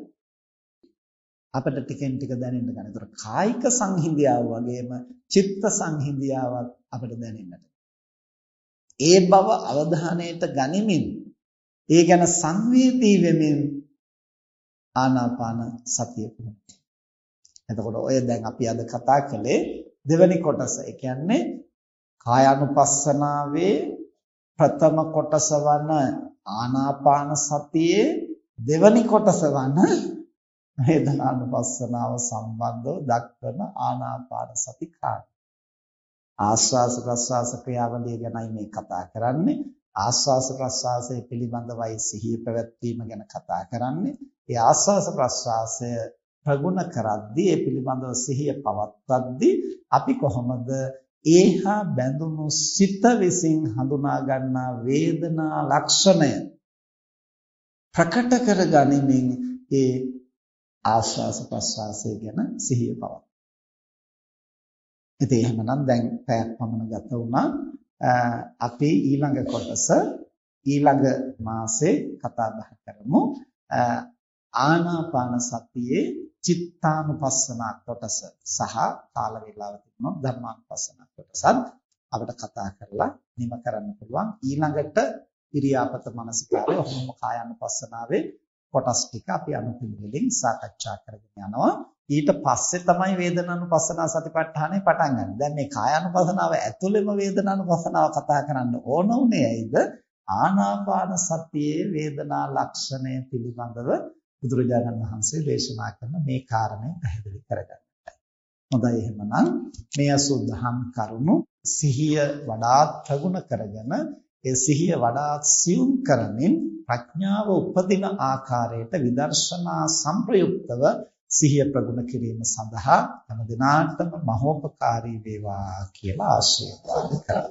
අපිට ටිකෙන් ටික දැනෙන්න ගන්න. ඒතර කායික සංහිඳියාව වගේම චිත්ත සංහිඳියාවක් අපිට දැනෙන්නට. ඒ බව අවධානයට ගනිමින් ඒ ගැන සංවේදී වෙමින් ආනාපාන සතිය පුහුණු. එතකොට ඔය දැන් අපි අද කතා කළේ දෙවෙනි කොටස. ඒ කියන්නේ කායානුපස්සනාවේ ප්‍රථම කොටස වන ආනාපාන සතියේ දෙවෙනි කොටස වන වේදනානුපස්සනාව සම්බන්ධව දක්වන ආනාපාන සති කාර්ය. ආස්වාස ප්‍රස්වාස ක්‍රියාවලිය ගැනයි මේ කතා කරන්නේ. ආස්වාස ප්‍රස්වාසය පිළිබඳවයි සිහිය පැවැත්වීම ගැන කතා කරන්නේ. ඒ ආස්වාස ප්‍රස්වාසය ප්‍රගුණ කරද්දී ඒ පිළිබඳව සිහිය පවත්වද්දී අපි කොහොමද ඒහා බැඳුණු සිත විසින් හඳුනා ගන්නා වේදනා ලක්ෂණය ප්‍රකට කරගනිමින් ඒ ආස්වාස ප්‍රස්වාසය ගැන සිහිය පවත්වනවා. ඉතින් එහෙමනම් දැන් පැයක් පමණ ගත වුණා. අපි ඊළඟ කොටස ඊළඟ මාසේ කතා බහ කරමු. ආනාපාන සතියේ චිත්තානුපස්සනා කොටස සහ කාල වේලාව තිබුණොත් ධර්මානුපස්සනා කොටසත් අපිට කතා කරලා නිම කරන්න පුළුවන්. ඊළඟට ඉරියාපත මනසිකාරය ඔහොම කායානුපස්සනාවේ කොටස් ටික අපි අනුපිළිවෙලින් සාකච්ඡා කරගෙන යනවා. ඊට පස්සේ තමයි වේදනානුපස්සනා සතිපට්ඨානෙ පටන් ගන්න. දැන් මේ කායානුපස්සනාව ඇතුළෙම වේදනානුපස්සනාව කතා කරන්න ඕන උනේ ඇයිද? ආනාපාන සතියේ වේදනා ලක්ෂණය පිළිබඳව බුදුරජාණන් වහන්සේ දේශනා කරන මේ කාරණය පැහැදිලි කරගන්නයි. හොඳයි එහෙමනම් මේ අසුද්ධහම් කරුණු සිහිය වඩාත් ප්‍රගුණ කරගෙන ඒ සිහිය වඩාත් සියුම් කරමින් ප්‍රඥාව උපදින ආකාරයට විදර්ශනා සංප්‍රයුක්තව සිහිය ප්‍රගුණ කිරීම සඳහා හැම දිනාටම මහෝපකාරී වේවා කියලා ආශිර්වාද කරා.